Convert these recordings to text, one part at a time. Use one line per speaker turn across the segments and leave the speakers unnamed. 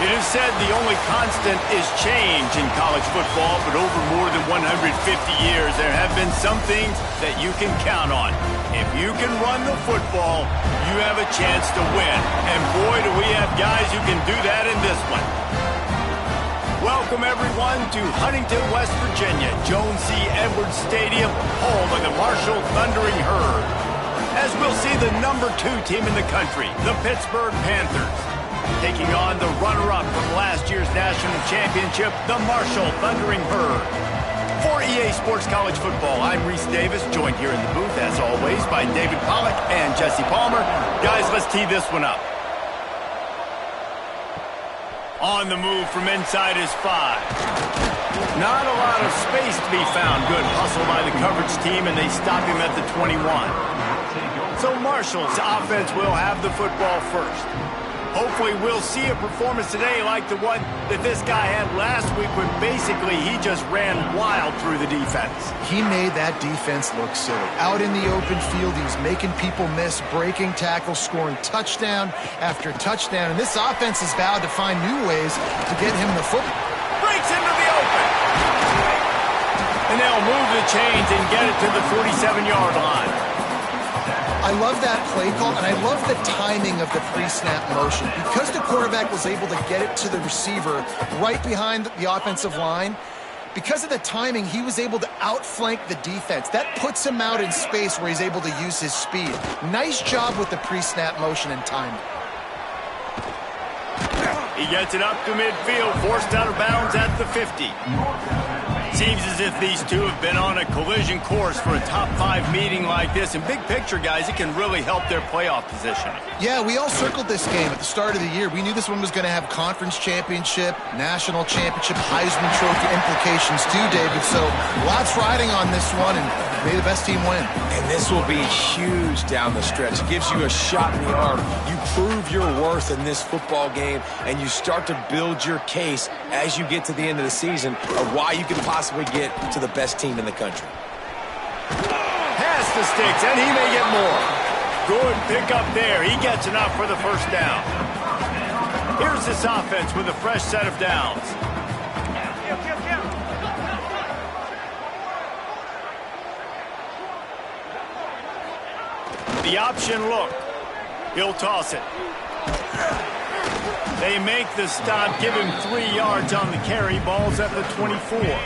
It is said the only constant is change in college football, but over more than 150 years, there have been some things that you can count on. If you can run the football, you have a chance to win. And boy, do we have guys who can do that in this one. Welcome, everyone, to Huntington, West Virginia, Jones C. Edwards Stadium, home of the Marshall Thundering Herd. As we'll see the #2 team in the country, the Pittsburgh Panthers, taking on the runner-up from last year's national championship, the Marshall Thundering Herd. For EA Sports College Football, I'm Reese Davis, joined here in the booth, as always, by David Pollack and Jesse Palmer. Guys, let's tee this one up. On the move from inside his 5. Not a lot of space to be found. Good hustle by the coverage team, and they stop him at the 21. So Marshall's offense will have the football first. Hopefully we'll see a performance today like the one that this guy had last week when basically he just ran wild through the defense.
He made that defense look silly. Out in the open field, he was making people miss, breaking tackles, scoring touchdown after touchdown. And this offense has vowed to find new ways to get him the football.
Breaks into the open. And they'll move the chains and get it to the 47-yard line.
I love that play call, and I love the timing of the pre-snap motion. Because the quarterback was able to get it to the receiver right behind the offensive line, because of the timing, he was able to outflank the defense. That puts him out in space where he's able to use his speed. Nice job with the pre-snap motion and timing.
He gets it up to midfield, forced out of bounds at the 50. Seems as if these two have been on a collision course for a top-5 meeting like this. And big picture, guys, it can really help their playoff positioning.
Yeah, we all circled this game at the start of the year. We knew this one was going to have conference championship, national championship, Heisman Trophy implications too, David. So lots riding on this one, and may the best team win.
And this will be huge down the stretch. It gives you a shot in the arm. You prove your worth in this football game, and you start to build your case as you get to the end of the season of why you can possibly get to the best team in the country.
Pass the sticks, and he may get more. Good pick up there. He gets enough for the first down. Here's this offense with a fresh set of downs. The option look. He'll toss it. They make the stop, give him 3 yards on the carry. Ball's at the 24.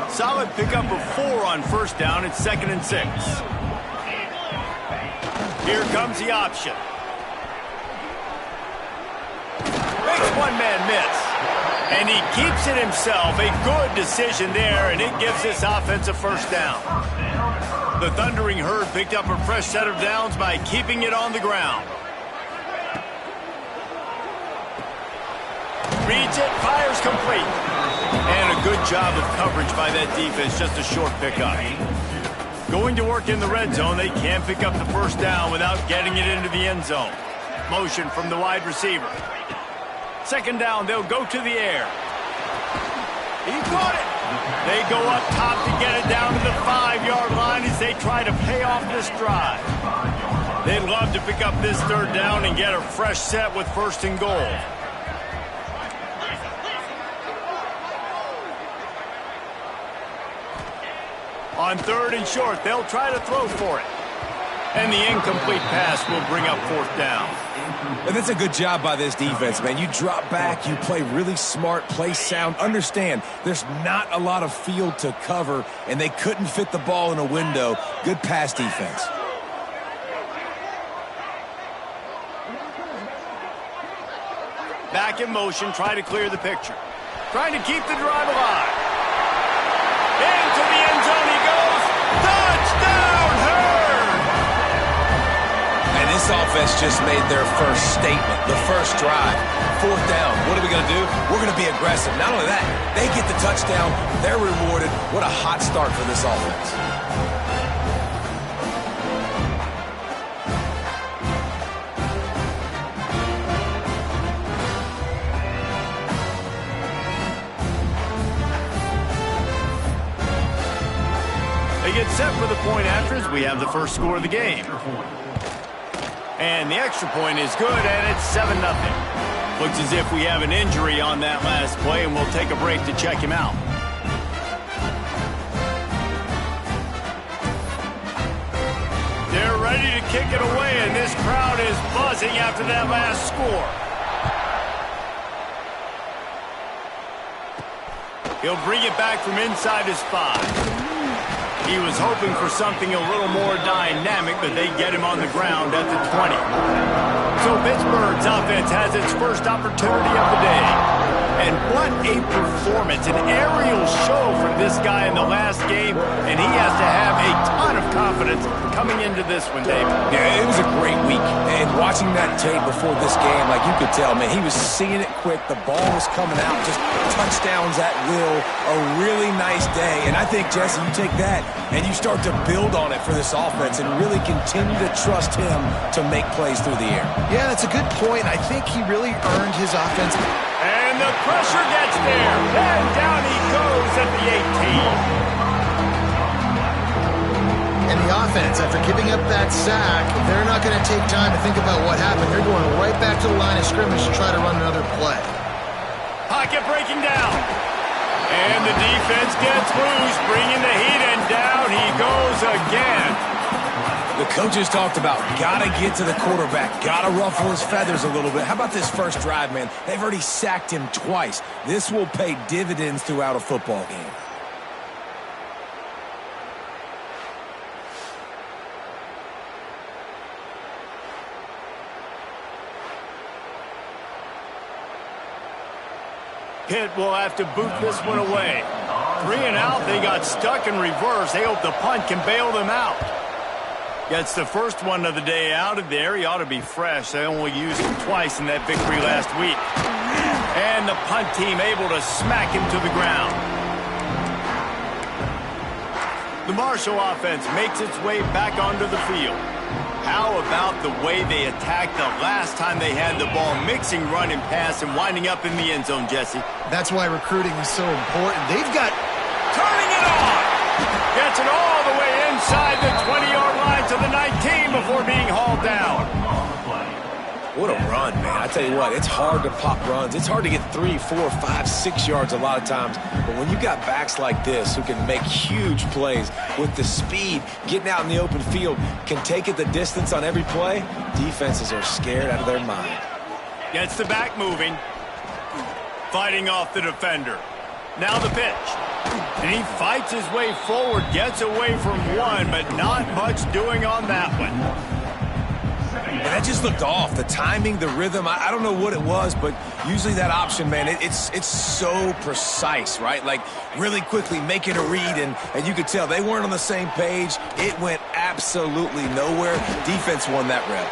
Solid pickup of 4 on first down. It's 2nd and 6. Here comes the option. Makes one man miss. And he keeps it himself. A good decision there, and it gives this offense a first down. The Thundering Herd picked up a fresh set of downs by keeping it on the ground. Reads it, fires complete. And a good job of coverage by that defense, just a short pickup. Going to work in the red zone, they can't pick up the first down without getting it into the end zone. Motion from the wide receiver. 2nd down, they'll go to the air. He caught it. They go up top to get it down to the 5-yard line as they try to pay off this drive. They'd love to pick up this 3rd down and get a fresh set with 1st and goal. On 3rd and short, they'll try to throw for it. And the incomplete pass will bring up 4th down.
And that's a good job by this defense, man. You drop back, you play really smart, play sound. Understand, there's not a lot of field to cover, and they couldn't fit the ball in a window. Good pass defense.
Back in motion, try to clear the picture. Trying to keep the drive alive. Into the end zone he goes. Touchdown, Herd!
And this offense just made their first statement, the first drive. 4th down. What are we going to do? We're going to be aggressive. Not only that, they get the touchdown. They're rewarded. What a hot start for this offense.
Get set for the point after as we have the first score of the game. And the extra point is good, and it's 7-0. Looks as if we have an injury on that last play, and we'll take a break to check him out. They're ready to kick it away, and this crowd is buzzing after that last score. He'll bring it back from inside his 5. He was hoping for something a little more dynamic, but they get him on the ground at the 20. So Pittsburgh's offense has its first opportunity of the day. And what a performance, an aerial show from this guy in the last game, and he has to have a ton of confidence coming into this one, Dave.
Yeah, it was a great week, and watching that tape before this game, like you could tell, man, he was seeing it quick, the ball was coming out, just touchdowns at will, a really nice day, and I think, Jesse, you take that, and you start to build on it for this offense and really continue to trust him to make plays through the air.
Yeah, that's a good point. I think he really earned his offense.
And the pressure gets there. And down he goes at the 18.
And the offense, after giving up that sack, they're not going to take time to think about what happened. They're going right back to the line of scrimmage to try to run another play.
Pocket breaking down. And the defense gets loose, bringing the heat, and down he goes again.
The coaches talked about gotta get to the quarterback, gotta ruffle his feathers a little bit. How about this first drive, man? They've already sacked him twice. This will pay dividends throughout a football game.
Pitt will have to boot this one away. 3 and out, they got stuck in reverse. They hope the punt can bail them out. Gets the first one of the day out of there. He ought to be fresh. They only used him twice in that victory last week. And the punt team able to smack him to the ground. The Marshall offense makes its way back onto the field. How about the way they attacked the last time they had the ball, mixing run and pass and winding up in the end zone, Jesse?
That's why recruiting is so important. They've got...
Turning it on! Gets it all the way inside the 20-yard line to the 19 before being hauled down.
What a run, man. I tell you what, it's hard to pop runs. It's hard to get 3, 4, 5, 6 yards a lot of times. But when you got backs like this who can make huge plays with the speed, getting out in the open field, can take it the distance on every play, defenses are scared out of their mind.
Gets the back moving. Fighting off the defender. Now the pitch. And he fights his way forward, gets away from one, but not much doing on that one.
And that just looked off. The timing, the rhythm, I don't know what it was, but usually that option, man, it's so precise, right? Like, really quickly making a read, and you could tell they weren't on the same page. It went absolutely nowhere. Defense won that rep.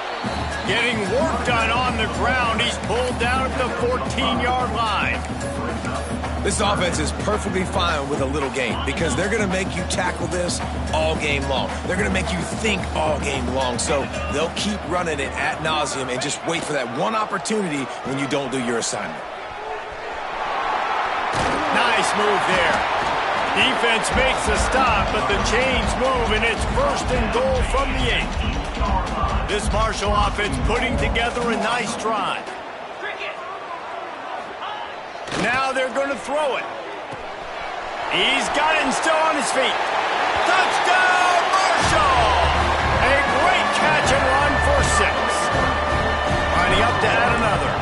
Getting work done on the ground. He's pulled down at the 14-yard line.
This offense is perfectly fine with a little game because they're going to make you tackle this all game long. They're going to make you think all game long. So they'll keep running it ad nauseum and just wait for that one opportunity when you don't do your assignment.
Nice move there. Defense makes the stop, but the chains move, and it's 1st and goal from the 8. This Marshall offense putting together a nice drive. Now they're going to throw it. He's got it and still on his feet. Touchdown, Marshall! A great catch and run for 6. Lining up to add another.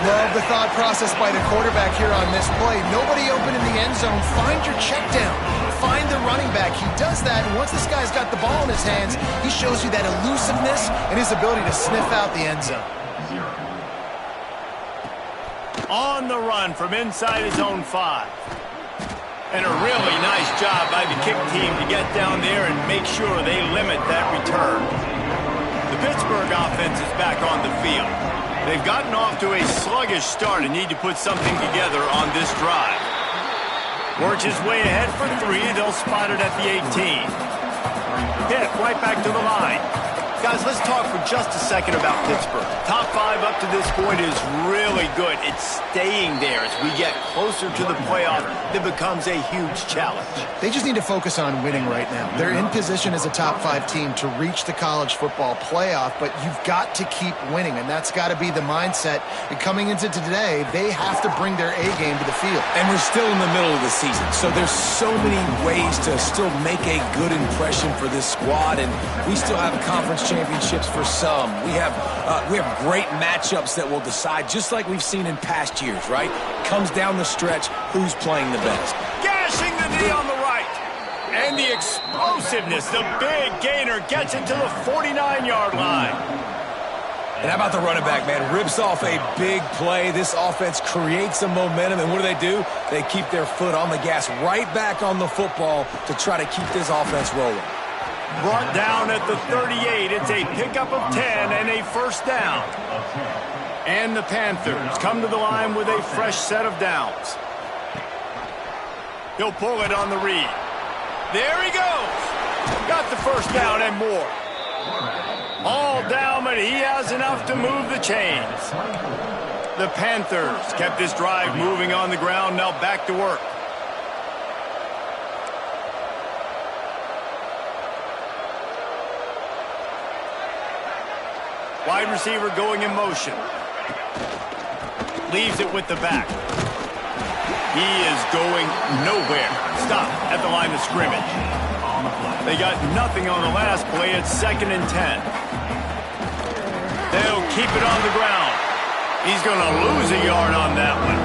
Love the thought process by the quarterback here on this play. Nobody open in the end zone. Find your check down. Find the running back. He does that, and once this guy's got the ball in his hands, he shows you that elusiveness and his ability to sniff out the end zone.
On the run from inside his own 5. And a really nice job by the kick team to get down there and make sure they limit that return. The Pittsburgh offense is back on the field. They've gotten off to a sluggish start and need to put something together on this drive. Works his way ahead for 3. They'll spot it at the 18. Pitt right back to the line. Guys, let's talk for just a second about Pittsburgh. Top 5 up to this point is really good. It's staying there. As we get closer to the playoff, it becomes a huge challenge.
They just need to focus on winning right now. They're in position as a top 5 team to reach the college football playoff, but you've got to keep winning, and that's got to be the mindset. And coming into today, they have to bring their A game to the field.
And we're still in the middle of the season, so there's so many ways to still make a good impression for this squad, and we still have conference championships for some. We have great matchups that will decide, just like we've seen in past years, right? Comes down the stretch, who's playing the best.
Gashing the knee on the right. And the explosiveness, the big gainer gets it to the 49-yard line.
And how about the running back, man? Rips off a big play. This offense creates some momentum, and what do? They keep their foot on the gas, right back on the football to try to keep this offense rolling.
Brought down at the 38. It's a pickup of 10 and a first down. And the Panthers come to the line with a fresh set of downs. He'll pull it on the read. There he goes. Got the first down and more. All down, but he has enough to move the chains. The Panthers kept this drive moving on the ground. Now back to work. Wide receiver going in motion. Leaves it with the back. He is going nowhere. Stop at the line of scrimmage. They got nothing on the last play. It's 2nd and 10. They'll keep it on the ground. He's going to lose a yard on that one.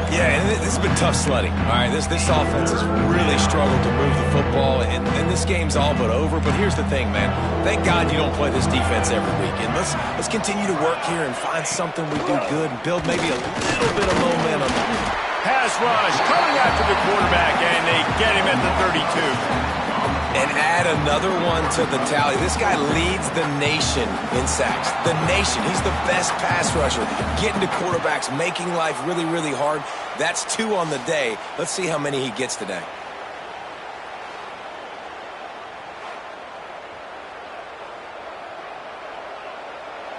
Yeah, and this has been tough sledding. All right, this offense has really struggled to move the football, and this game's all but over. But here's the thing, man. Thank God you don't play this defense every week. And let's continue to work here and find something we do good and build maybe a little bit of momentum.
Pass rush coming after the quarterback, and they get him at the 32.
And add another one to the tally. This guy leads the nation in sacks. The nation. He's the best pass rusher. Getting to quarterbacks, making life really, really hard. That's 2 on the day. Let's see how many he gets today.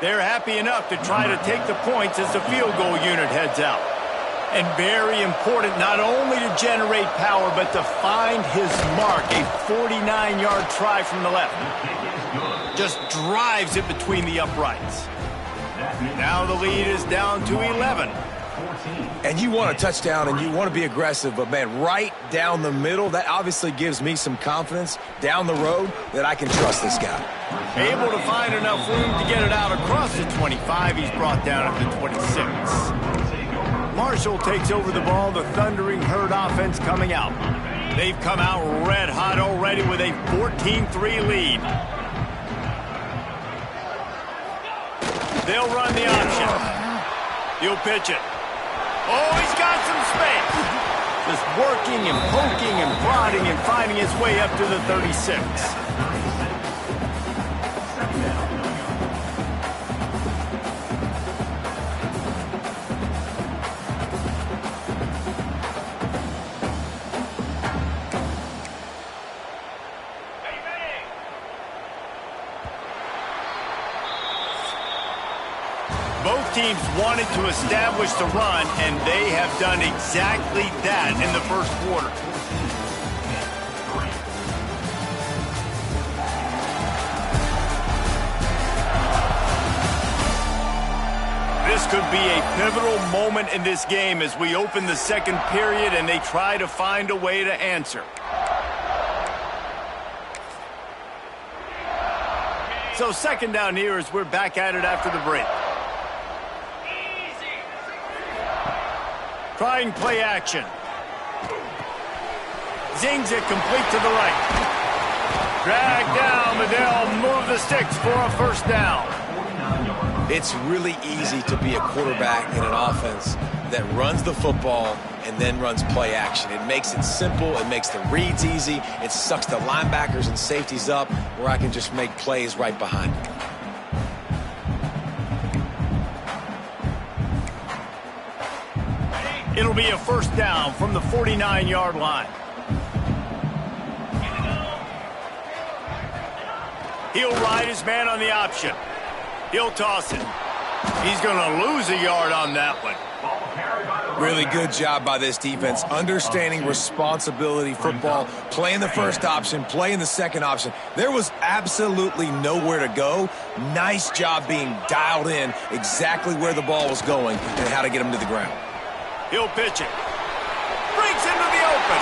They're happy enough to try to take the points as the field goal unit heads out. And very important not only to generate power, but to find his mark. A 49-yard try from the left. Just drives it between the uprights. Now the lead is down to 11.
And you want a touchdown and you want to be aggressive, but, man, right down the middle, that obviously gives me some confidence down the road that I can trust this guy.
Able to find enough room to get it out across the 25. He's brought down at the 26. Marshall takes over the ball. The Thundering Herd offense coming out. They've come out red hot already with a 14-3 lead. They'll run the option. He'll pitch it. Oh, he's got some space. Just working and poking and prodding and finding his way up to the 36. Both teams wanted to establish the run, and they have done exactly that in the first quarter. This could be a pivotal moment in this game as we open the second period and they try to find a way to answer. So 2nd down here as we're back at it after the break. Trying play action. Zings it complete to the right. Drag down, but they'll move the sticks for a first down.
It's really easy to be a quarterback in an offense that runs the football and then runs play action. It makes it simple. It makes the reads easy. It sucks the linebackers and safeties up where I can just make plays right behind them.
It'll be a first down from the 49-yard line. He He'll ride his man on the option. He'll toss it. He's going to lose a yard on that one.
Really good job by this defense, understanding responsibility football, playing the first option, playing the second option. There was absolutely nowhere to go. Nice job being dialed in exactly where the ball was going and how to get him to the ground.
He'll pitch it. Breaks into the open.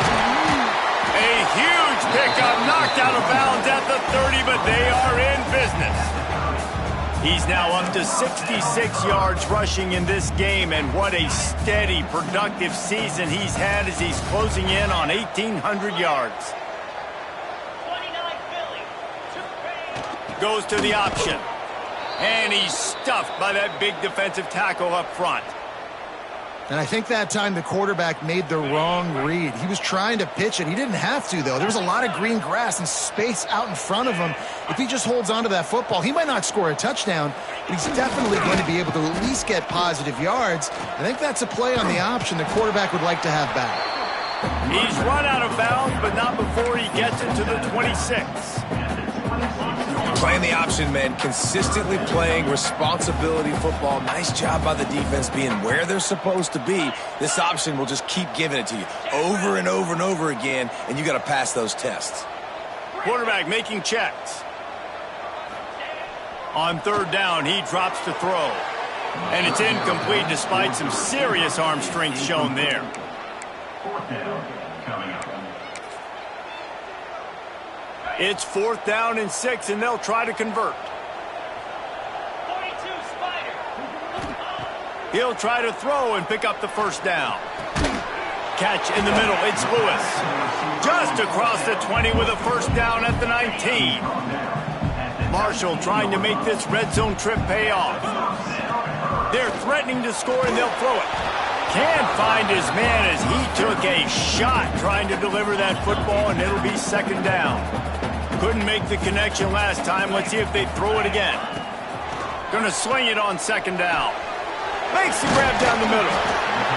A huge pickup, knocked out of bounds at the 30, but they are in business. He's now up to 66 yards rushing in this game, and what a steady, productive season he's had as he's closing in on 1,800 yards. Goes to the option, and he's stuffed by that big defensive tackle up front.
And I think that time the quarterback made the wrong read. He was trying to pitch it. He didn't have to, though. There was a lot of green grass and space out in front of him. If he just holds on to that football, he might not score a touchdown, but he's definitely going to be able to at least get positive yards. I think that's a play on the option the quarterback would like to have back.
He's run out of bounds, but not before he gets into the 26.
Playing the option, man, consistently playing responsibility football. Nice job by the defense being where they're supposed to be. This option will just keep giving it to you over and over and over again, and you got to pass those tests.
Quarterback making checks. On third down, he drops to throw. And it's incomplete despite some serious arm strength shown there. It's 4th down and 6, and they'll try to convert. He'll try to throw and pick up the first down. Catch in the middle, it's Lewis. Just across the 20 with a first down at the 19. Marshall trying to make this red zone trip pay off. They're threatening to score, and they'll throw it. Can't find his man as he took a shot trying to deliver that football, and it'll be 2nd down. Couldn't make the connection last time. Let's see if they throw it again. Gonna swing it on 2nd down. Makes the grab down the middle.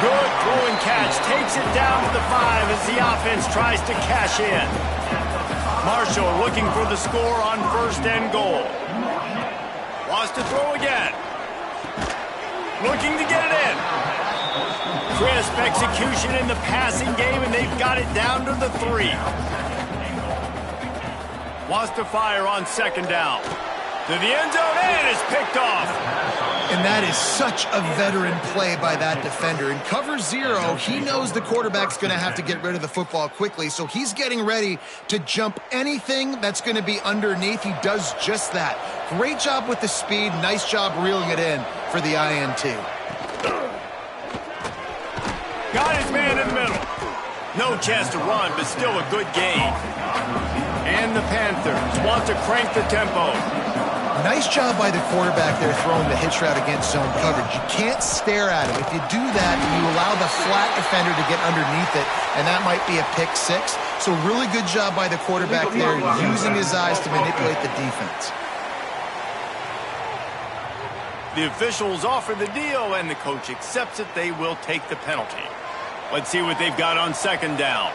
Good throw and catch. Takes it down to the 5 as the offense tries to cash in. Marshall looking for the score on 1st and goal. Wants to throw again. Looking to get it in. Crisp execution in the passing game, and they've got it down to the 3. Wants to fire on 2nd down. To the end zone, and it's picked off.
And that is such a veteran play by that defender. In cover 0, he knows the quarterback's going to have to get rid of the football quickly, so he's getting ready to jump anything that's going to be underneath. He does just that. Great job with the speed. Nice job reeling it in for the INT.
Got his man in the middle. No chance to run, but still a good gain. And the Panthers want to crank the tempo.
Nice job by the quarterback there throwing the hitch route against zone coverage. You can't stare at him. If you do that, you allow the flat defender to get underneath it, and that might be a pick 6. So really good job by the quarterback there using his eyes to manipulate the defense.
The officials offer the deal, and the coach accepts it. They will take the penalty. Let's see what they've got on 2nd down.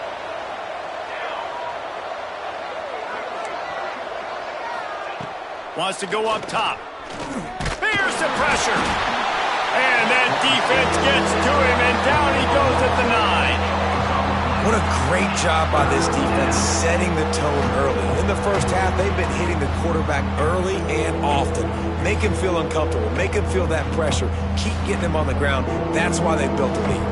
Wants to go up top. Here's the pressure. And that defense gets to him, and down he goes at the 9.
What a great job by this defense setting the tone early. In the first half, they've been hitting the quarterback early and often. Make him feel uncomfortable. Make him feel that pressure. Keep getting him on the ground. That's why they built the lead.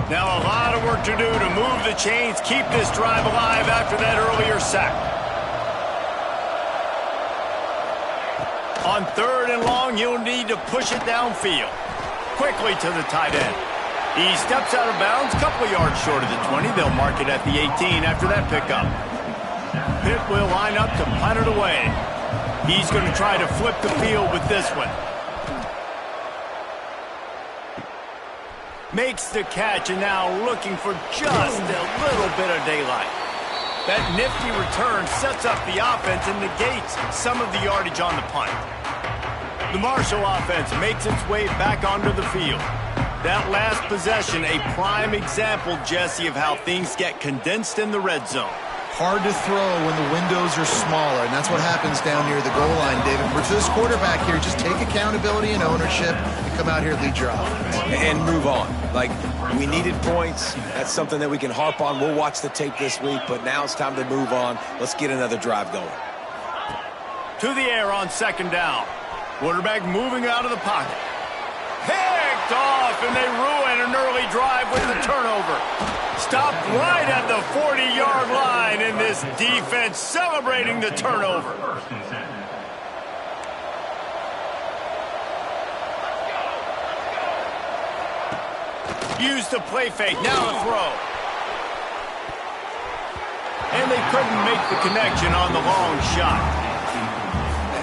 Now a lot of work to do to move the chains, keep this drive alive after that earlier sack. On 3rd and long, you'll need to push it downfield. Quickly to the tight end. He steps out of bounds, a couple yards short of the 20. They'll mark it at the 18 after that pickup. Pitt will line up to punt it away. He's going to try to flip the field with this one. Makes the catch, and now looking for just a little bit of daylight. That nifty return sets up the offense and negates some of the yardage on the punt. The Marshall offense makes its way back onto the field. That last possession, a prime example, Jesse, of how things get condensed in the red zone.
Hard to throw when the windows are smaller, and that's what happens down near the goal line, David. For this quarterback here, just take accountability and ownership and come out here and lead your offense.
And move on. Like, we needed points. That's something that we can harp on. We'll watch the tape this week, but now it's time to move on. Let's get another drive going.
To the air on second down. Quarterback moving out of the pocket. Picked off, and they ruin an early drive with the turnover. Stopped right at the 40-yard line, and this defense celebrating the turnover. Use the play fake, now the throw. And they couldn't make the connection on the long shot.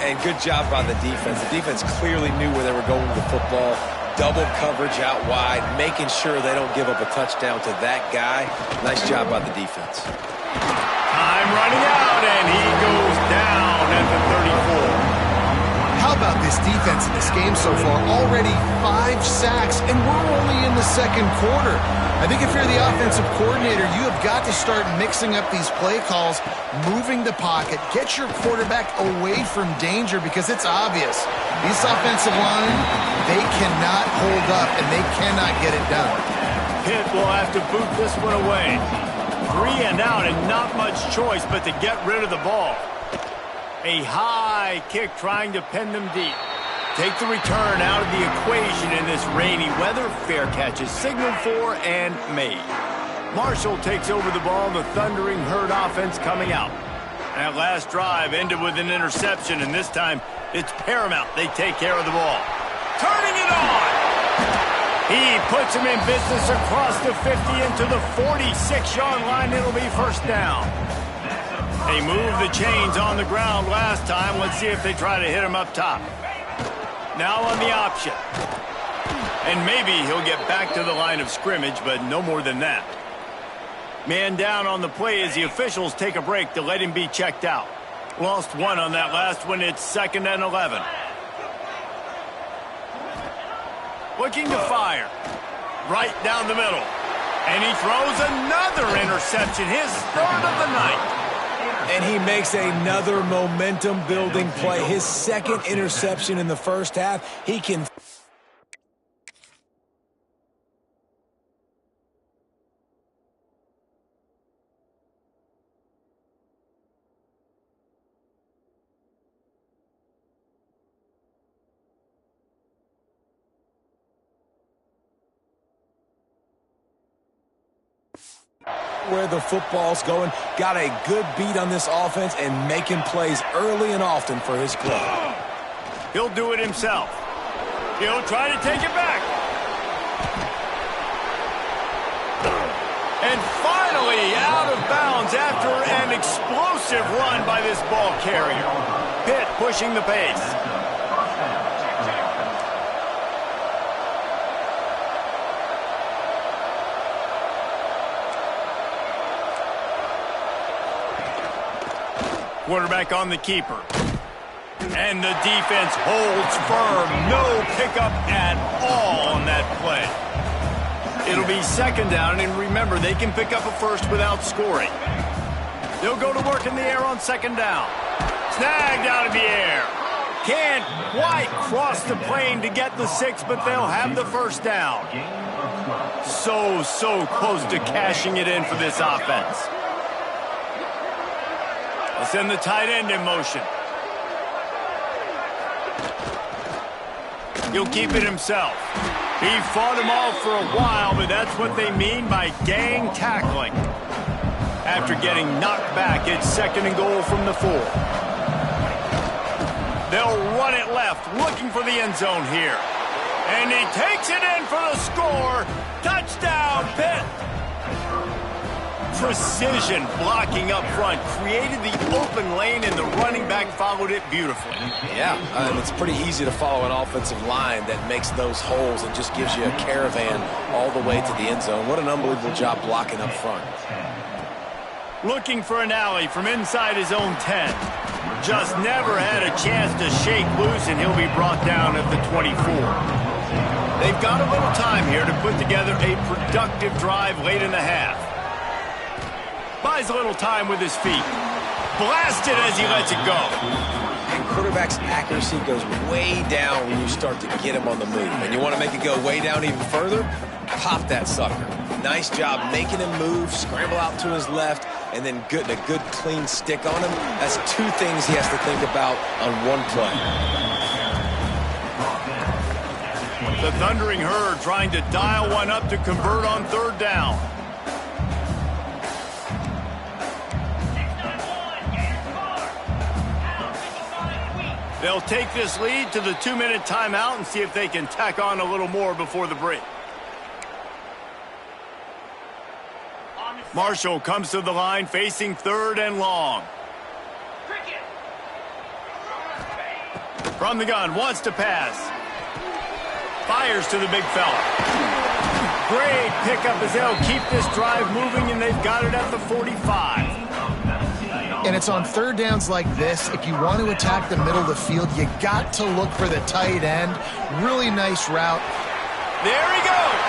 And good job by the defense. The defense clearly knew where they were going with the football. Double coverage out wide, making sure they don't give up a touchdown to that guy. Nice job by the defense.
Time running out, and he goes down at the 34.
How about this defense in this game so far? Already 5 sacks, and we're only in the second quarter. I think if you're the offensive coordinator, you have got to start mixing up these play calls, moving the pocket, get your quarterback away from danger, because it's obvious. This offensive line, they cannot hold up, and they cannot get it done.
Pitt will have to boot this one away. 3 and out, and not much choice but to get rid of the ball. A high kick trying to pin them deep. Take the return out of the equation in this rainy weather. Fair catch is signaled for and made. Marshall takes over the ball. The thundering herd offense coming out. That last drive ended with an interception, and this time it's paramount they take care of the ball. Turning it on! He puts him in business across the 50 into the 46-yard line. It'll be first down. They moved the chains on the ground last time. Let's see if they try to hit him up top. Now on the option. And maybe he'll get back to the line of scrimmage, but no more than that. Man down on the play as the officials take a break to let him be checked out. Lost one on that last one. It's 2nd and 11. Looking to fire. Right down the middle. And he throws another interception. His 3rd of the night.
And he makes another momentum-building play. His 2nd interception in the first half. He can... where the football's going. Got a good beat on this offense and making plays early and often for his club.
He'll do it himself. He'll try to take it back. And finally out of bounds after an explosive run by this ball carrier. Pitt pushing the pace. Quarterback on the keeper. And the defense holds firm. No pickup at all on that play. It'll be 2nd down, and remember, they can pick up a first without scoring. They'll go to work in the air on 2nd down. Snagged out of the air. Can't quite cross the plane to get the 6, but they'll have the first down. So close to cashing it in for this offense. They'll send the tight end in motion. He'll keep it himself. He fought him off for a while, but that's what they mean by gang tackling. After getting knocked back, it's 2nd and goal from the 4. They'll run it left, looking for the end zone here. And he takes it in for the score. Touchdown, Pitt. Precision blocking up front created the open lane, and the running back followed it beautifully.
Yeah, it's pretty easy to follow an offensive line that makes those holes and just gives you a caravan all the way to the end zone. What an unbelievable job blocking up front.
Looking for an alley from inside his own 10. Just never had a chance to shake loose, and he'll be brought down at the 24. They've got a little time here to put together a productive drive late in the half. Buys a little time with his feet. Blasted as he lets it go.
And quarterback's accuracy goes way down when you start to get him on the move. And you want to make it go way down even further? Pop that sucker. Nice job making him move, scramble out to his left, and then getting a good clean stick on him. That's two things he has to think about on one play.
The Thundering Herd trying to dial one up to convert on third down. They'll take this lead to the 2-minute timeout and see if they can tack on a little more before the break. Marshall comes to the line facing third and long. From the gun, wants to pass. Fires to the big fella. Great pickup as they'll keep this drive moving, and they've got it at the 45.
And it's on third downs like this. If you want to attack the middle of the field, you got to look for the tight end. Really nice route.
There he goes.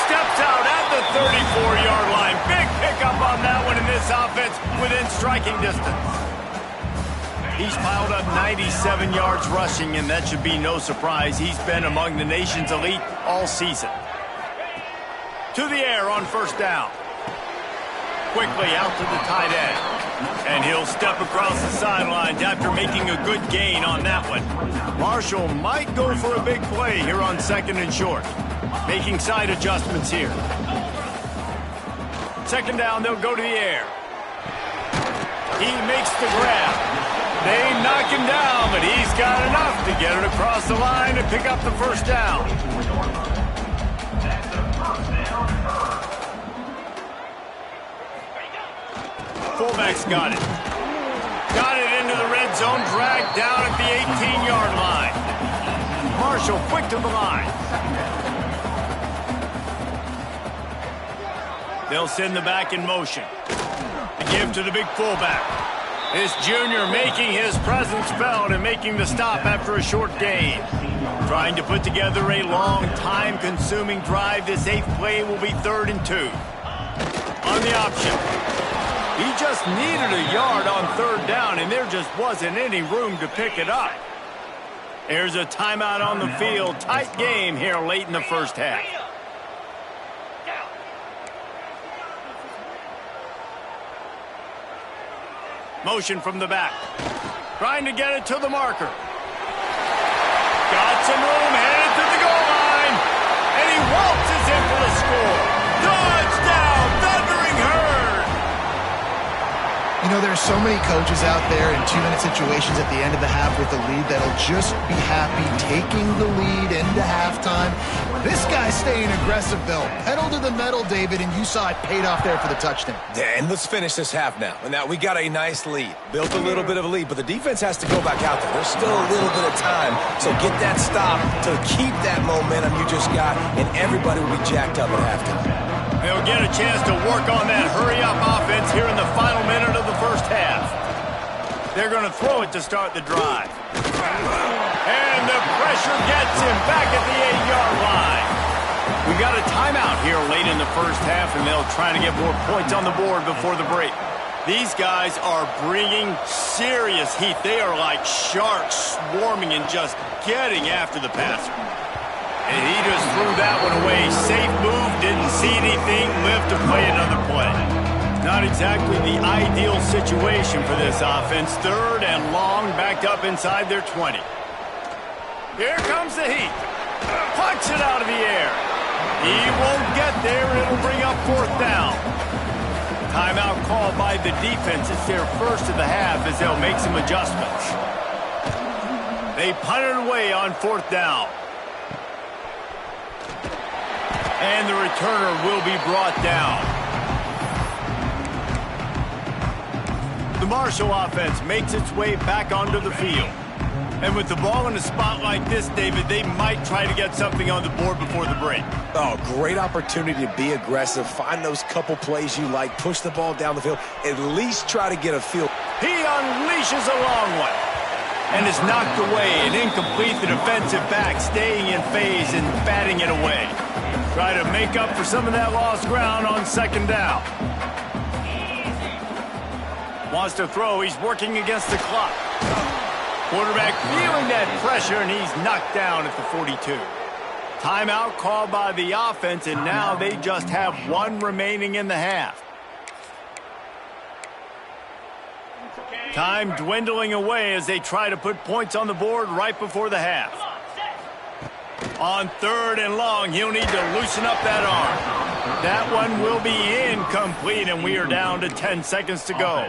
Steps out at the 34-yard line. Big pickup on that one in this offense within striking distance. He's piled up 97 yards rushing, and that should be no surprise. He's been among the nation's elite all season. To the air on first down. Quickly out to the tight end. And he'll step across the sidelines after making a good gain on that one. Marshall might go for a big play here on second and short. Making side adjustments here. Second down, they'll go to the air. He makes the grab. They knock him down, but he's got enough to get it across the line and pick up the first down. Fullback's got it. Got it into the red zone, dragged down at the 18-yard line. Marshall quick to the line. They'll send the back in motion. Give to the big fullback. This junior making his presence felt and making the stop after a short gain. Trying to put together a long, time-consuming drive. This 8th play will be 3rd and 2. On the option. He just needed a yard on third down, and there just wasn't any room to pick it up. There's a timeout on the field. Tight game here late in the first half. Motion from the back. Trying to get it to the marker. Got some room, headed to the goal line. And he waltzes in for the score. Touchdown, Thundering Herd!
You know, there's so many coaches out there in 2-minute situations at the end of the half with the lead that'll just be happy taking the lead into halftime. This guy's staying aggressive, though. Pedal to the metal, David, and you saw it paid off there for the touchdown.
Yeah, and let's finish this half now. And now we got a nice lead. Built a little bit of a lead, but the defense has to go back out there. There's still a little bit of time. So get that stop to keep that momentum you just got, and everybody will be jacked up at halftime.
They'll get a chance to work on that hurry-up offense here in the final minute of the first half. They're going to throw it to start the drive. And the pressure gets him back at the 8-yard line. We've got a timeout here late in the first half, and they'll try to get more points on the board before the break. These guys are bringing serious heat. They are like sharks swarming and just getting after the passer. And he just threw that one away. Safe move, didn't see anything, lived to play another play. Not exactly the ideal situation for this offense. 3rd and long, backed up inside their 20. Here comes the heat. Punch it out of the air. He won't get there. It'll bring up 4th down. Timeout called by the defense. It's their first of the half as they'll make some adjustments. They punt it away on 4th down. And the returner will be brought down. The Marshall offense makes its way back onto the field. And with the ball in a spot like this, David, they might try to get something on the board before the break.
Oh, great opportunity to be aggressive. Find those couple plays you like. Push the ball down the field. At least try to get a field.
He unleashes a long one. and is knocked away and incomplete. The defensive back staying in phase and batting it away. Try to make up for some of that lost ground on second down. Wants to throw. He's working against the clock. Quarterback feeling that pressure, and he's knocked down at the 42. Timeout called by the offense, and now they just have one remaining in the half. Time dwindling away as they try to put points on the board right before the half. On third and long, he'll need to loosen up that arm. That one will be incomplete, and we are down to 10 seconds to go.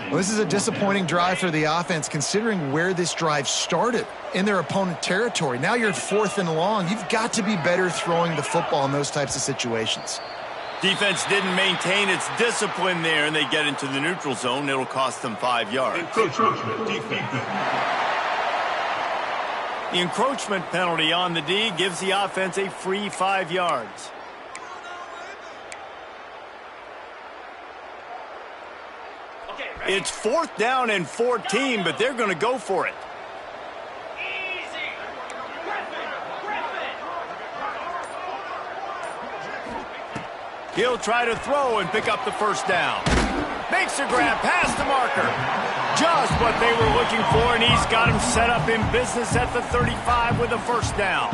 Well, this is a disappointing drive for the offense, considering where this drive started, in their opponent territory. Now you're 4th and long. You've got to be better throwing the football in those types of situations.
Defense didn't maintain its discipline there, and they get into the neutral zone. It'll cost them 5 yards. The encroachment penalty on the D gives the offense a free 5 yards. It's 4th down and 14, but they're going to go for it. He'll try to throw and pick up the first down. Makes a grab past the marker. Just what they were looking for, and he's got him set up in business at the 35 with a first down.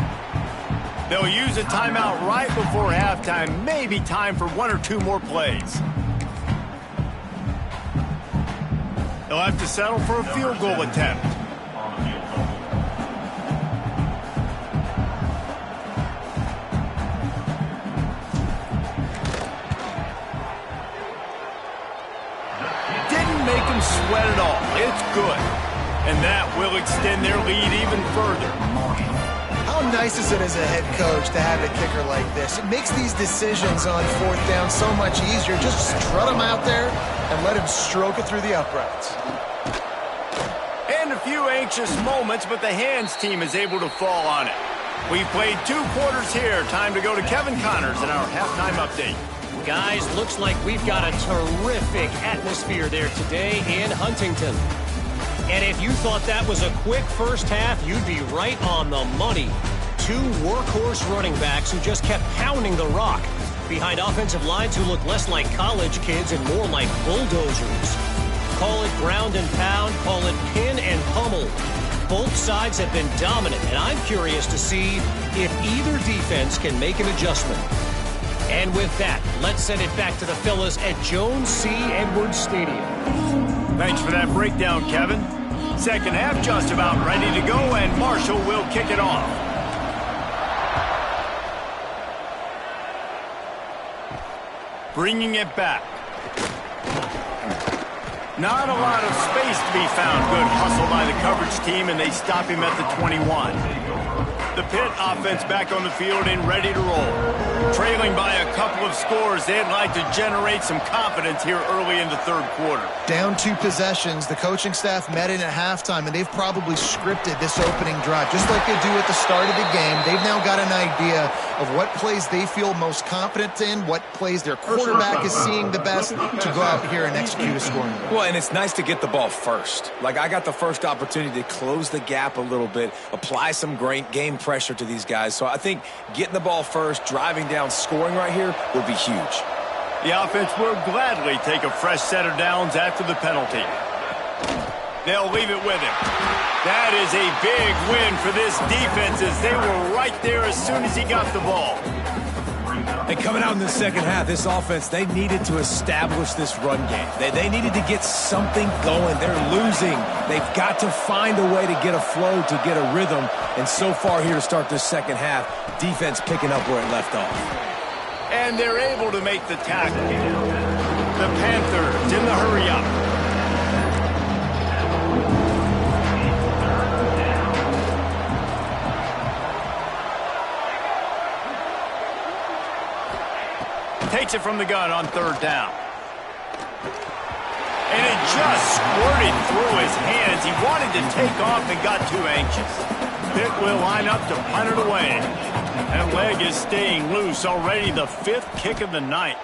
They'll use a timeout right before halftime. Maybe time for 1 or 2 more plays. They'll have to settle for a field goal attempt. Sweat it all. It's good. And that will extend their lead even further.
How nice is it as a head coach to have a kicker like this? It makes these decisions on 4th down so much easier. Just strut him out there and let him stroke it through the uprights.
And a few anxious moments, but the hands team is able to fall on it. We've played 2 quarters here. Time to go to Kevin Connors in our halftime update.
Guys, looks like we've got a terrific atmosphere there today in Huntington. And if you thought that was a quick first half, you'd be right on the money. 2 workhorse running backs who just kept pounding the rock behind offensive lines who look less like college kids and more like bulldozers. Call it ground and pound, call it pin and pummel. Both sides have been dominant, and I'm curious to see if either defense can make an adjustment. And with that, let's send it back to the fellas at Jones C. Edwards Stadium.
Thanks for that breakdown, Kevin. Second half just about ready to go, and Marshall will kick it off. Bringing it back. Not a lot of space to be found. Good hustle by the coverage team, and they stop him at the 21. The Pitt offense back on the field and ready to roll. Trailing by a couple of scores, they'd like to generate some confidence here early in the 3rd quarter.
Down 2 possessions, the coaching staff met in at halftime, and they've probably scripted this opening drive. Just like they do at the start of the game, they've now got an idea of what plays they feel most confident in, what plays their quarterback is seeing the best to go out here and execute a scoring.
Well, and it's nice to get the ball first. Like, I got the first opportunity to close the gap a little bit, apply some great game pressure to these guys. So I think getting the ball first, driving down, scoring right here would be huge.
The offense will gladly take a fresh set of downs after the penalty. They'll leave it with him. That is a big win for this defense as they were right there as soon as he got the ball.
And coming out in the second half, this offense, they needed to establish this run game. They needed to get something going. They're losing. They've got to find a way to get a flow, to get a rhythm. And so far here to start this second half, defense picking up where it left off.
And they're able to make the tackle. The Panthers in the hurry-up. Takes it from the gun on 3rd down. And it just squirted through his hands. He wanted to take off and got too anxious. Pitt will line up to punt it away. That leg is staying loose already, the 5th kick of the night.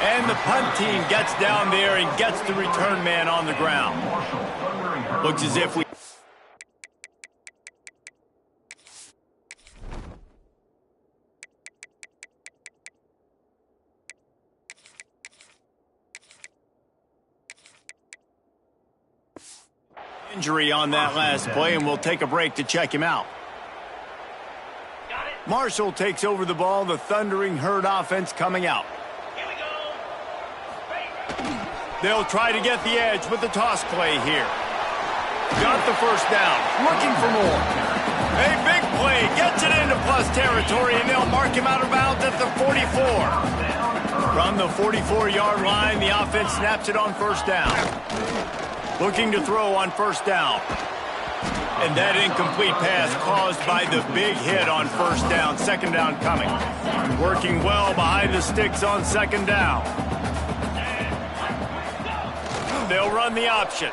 And the punt team gets down there and gets the return man on the ground. Looks as if we... Injury on that last play, and we'll take a break to check him out. Marshall takes over the ball. The Thundering Herd offense coming out.
Here we go.
They'll try to get the edge with the toss play here. Got the first down. Looking for more. A big play. Gets it into plus territory, and they'll mark him out of bounds at the 44. From the 44-yard line, the offense snaps it on first down. Looking to throw on first down. And that incomplete pass caused by the big hit on first down. Second down coming. Working well behind the sticks on second down. They'll run the option.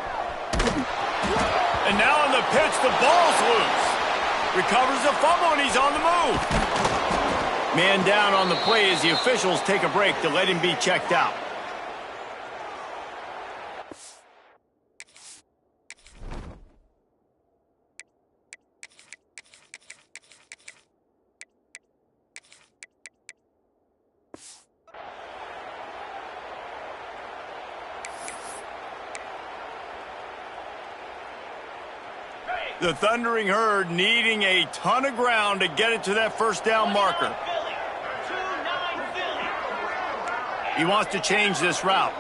And now on the pitch, the ball's loose. Recovers the fumble, and he's on the move. Man down on the play as the officials take a break to let him be checked out. The Thundering Herd needing a ton of ground to get it to that first down marker. He wants to change this route.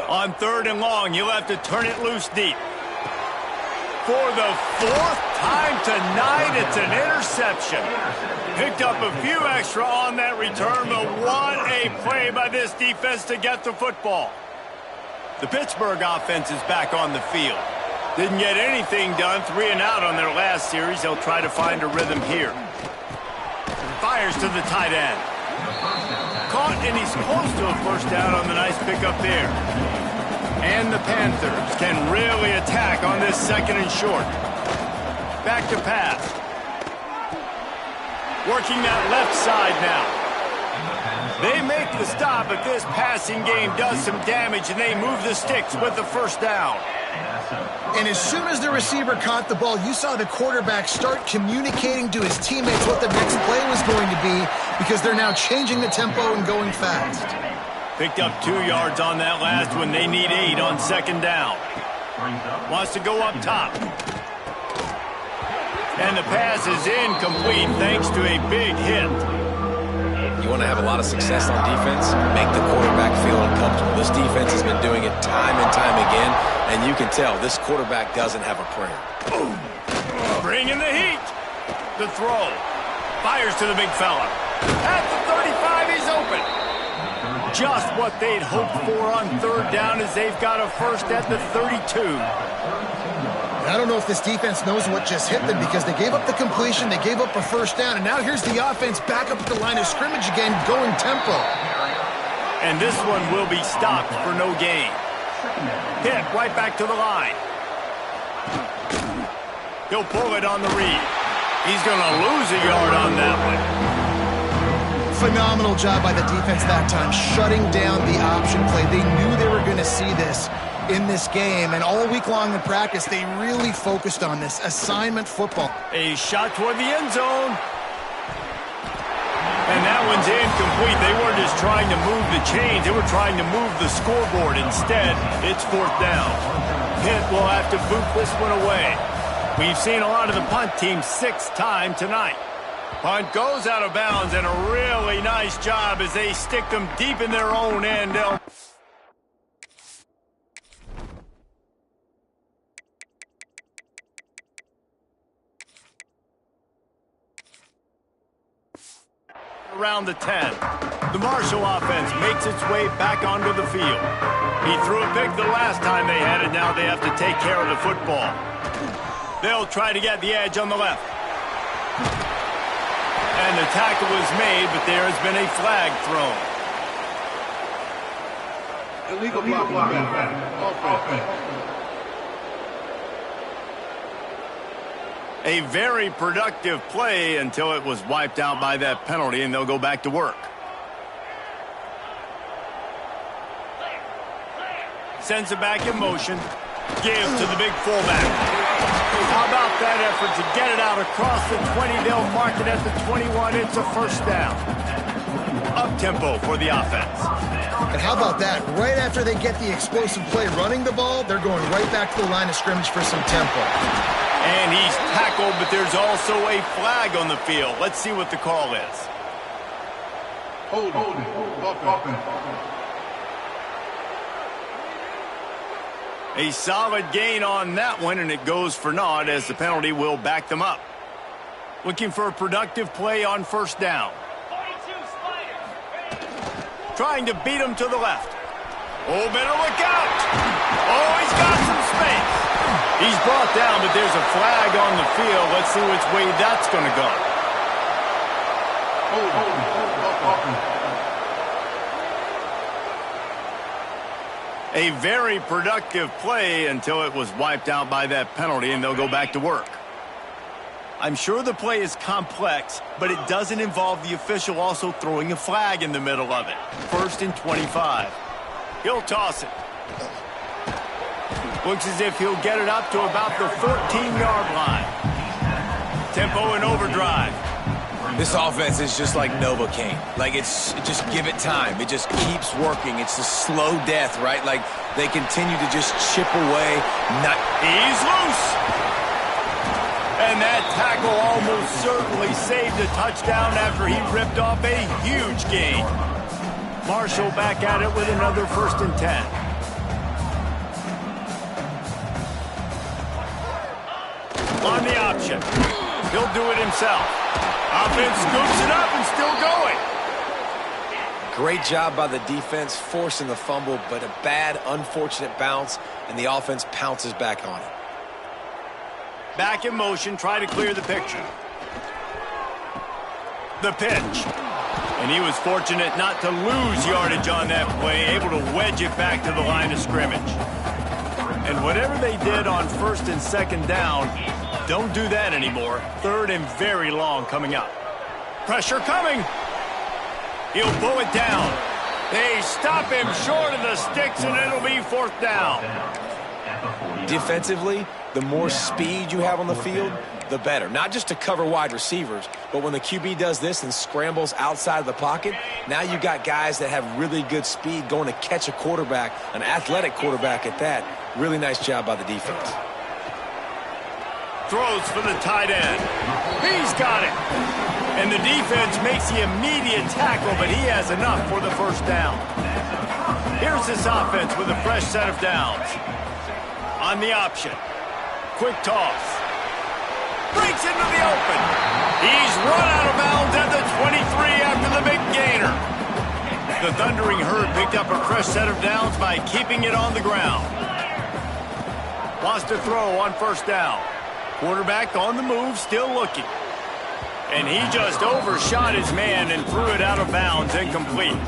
On third and long, you'll have to turn it loose deep. For the fourth time tonight, it's an interception. Picked up a few extra on that return, but what a play by this defense to get the football. The Pittsburgh offense is back on the field. Didn't get anything done, 3 and out on their last series. They'll try to find a rhythm here. Fires to the tight end. Caught, and he's close to a first down on the nice pickup there. And the Panthers can really attack on this second and short. Back to pass. Working that left side now. They make the stop, but this passing game does some damage, and they move the sticks with the first down.
And as soon as the receiver caught the ball, you saw the quarterback start communicating to his teammates what the next play was going to be, because they're now changing the tempo and going fast.
Picked up 2 yards on that last one. They need 8 on second down. Wants to go up top. And the pass is incomplete thanks to a big hit.
You want to have a lot of success on defense, make the quarterback feel uncomfortable. This defense has been doing it time and time again, and you can tell this quarterback doesn't have a prayer.
Bring in the heat. The throw. Fires to the big fella. At the 35, he's open. Just what they'd hoped for on third down as they've got a first at the 32.
I don't know if this defense knows what just hit them, because they gave up the completion, they gave up a first down, and now here's the offense back up at the line of scrimmage again, going tempo.
And this one will be stopped for no gain. Hit right back to the line. He'll pull it on the read. He's going to lose a yard on that one.
Phenomenal job by the defense that time, shutting down the option play. They knew they were going to see this in this game, and all week long in practice, they really focused on this assignment football.
A shot toward the end zone. And that one's incomplete. They weren't just trying to move the chains. They were trying to move the scoreboard. Instead, it's fourth down. Pitt will have to boot this one away. We've seen a lot of the punt team 6th time tonight. Punt goes out of bounds, and a really nice job as they stick them deep in their own end. Around the 10. The Marshall offense makes its way back onto the field. He threw a pick the last time they had it. Now they have to take care of the football. They'll try to get the edge on the left. And the tackle was made, but there has been a flag thrown.
Illegal blocking. Offense.
A very productive play until it was wiped out by that penalty, and they'll go back to work. Sends it back in motion. Gives to the big fullback. How about that effort to get it out across the 20? They'll mark it at the 21. It's a first down. Up-tempo for the offense.
And how about that? Right after they get the explosive play running the ball, they're going right back to the line of scrimmage for some tempo.
And he's tackled, but there's also a flag on the field. Let's see what the call is.
Hold it.
A solid gain on that one, and it goes for naught as the penalty will back them up. Looking for a productive play on first down.
42 Spiders.
Trying to beat him to the left. Oh, better look out. Oh, he's got some space. He's brought down, but there's a flag on the field. Let's see which way that's going to go. A very productive play until it was wiped out by that penalty, and they'll go back to work. I'm sure the play is complex, but it doesn't involve the official also throwing a flag in the middle of it. 1st and 25. He'll toss it. Looks as if he'll get it up to about the 14-yard line. Tempo and overdrive.
This offense is just like Novocaine. Like, just give it time. It just keeps working. It's a slow death, right? Like, they continue to just chip away.
He's loose. And that tackle almost certainly saved a touchdown after he ripped off a huge gain. Marshall back at it with another 1st and 10. On the option. He'll do it himself. Offense scoops it up and still going.
Great job by the defense, forcing the fumble, but a bad, unfortunate bounce, and the offense pounces back on it.
Back in motion, try to clear the picture. The pitch. And he was fortunate not to lose yardage on that play, able to wedge it back to the line of scrimmage. And whatever they did on 1st and 2nd down, don't do that anymore. 3rd and very long coming up. Pressure coming. He'll pull it down. They stop him short of the sticks, and it'll be 4th down.
Defensively, the more speed you have on the field, the better. Not just to cover wide receivers, but when the QB does this and scrambles outside of the pocket, now you got guys that have really good speed going to catch a quarterback, an athletic quarterback at that. Really nice job by the defense.
Throws for the tight end. He's got it. And the defense makes the immediate tackle, but he has enough for the 1st down. Here's this offense with a fresh set of downs. On the option. Quick toss. Breaks into the open. He's run out of bounds at the 23 after the big gainer. The Thundering Herd picked up a fresh set of downs by keeping it on the ground. Wants to throw on 1st down. Quarterback on the move, still looking. And he just overshot his man and threw it out of bounds, incomplete.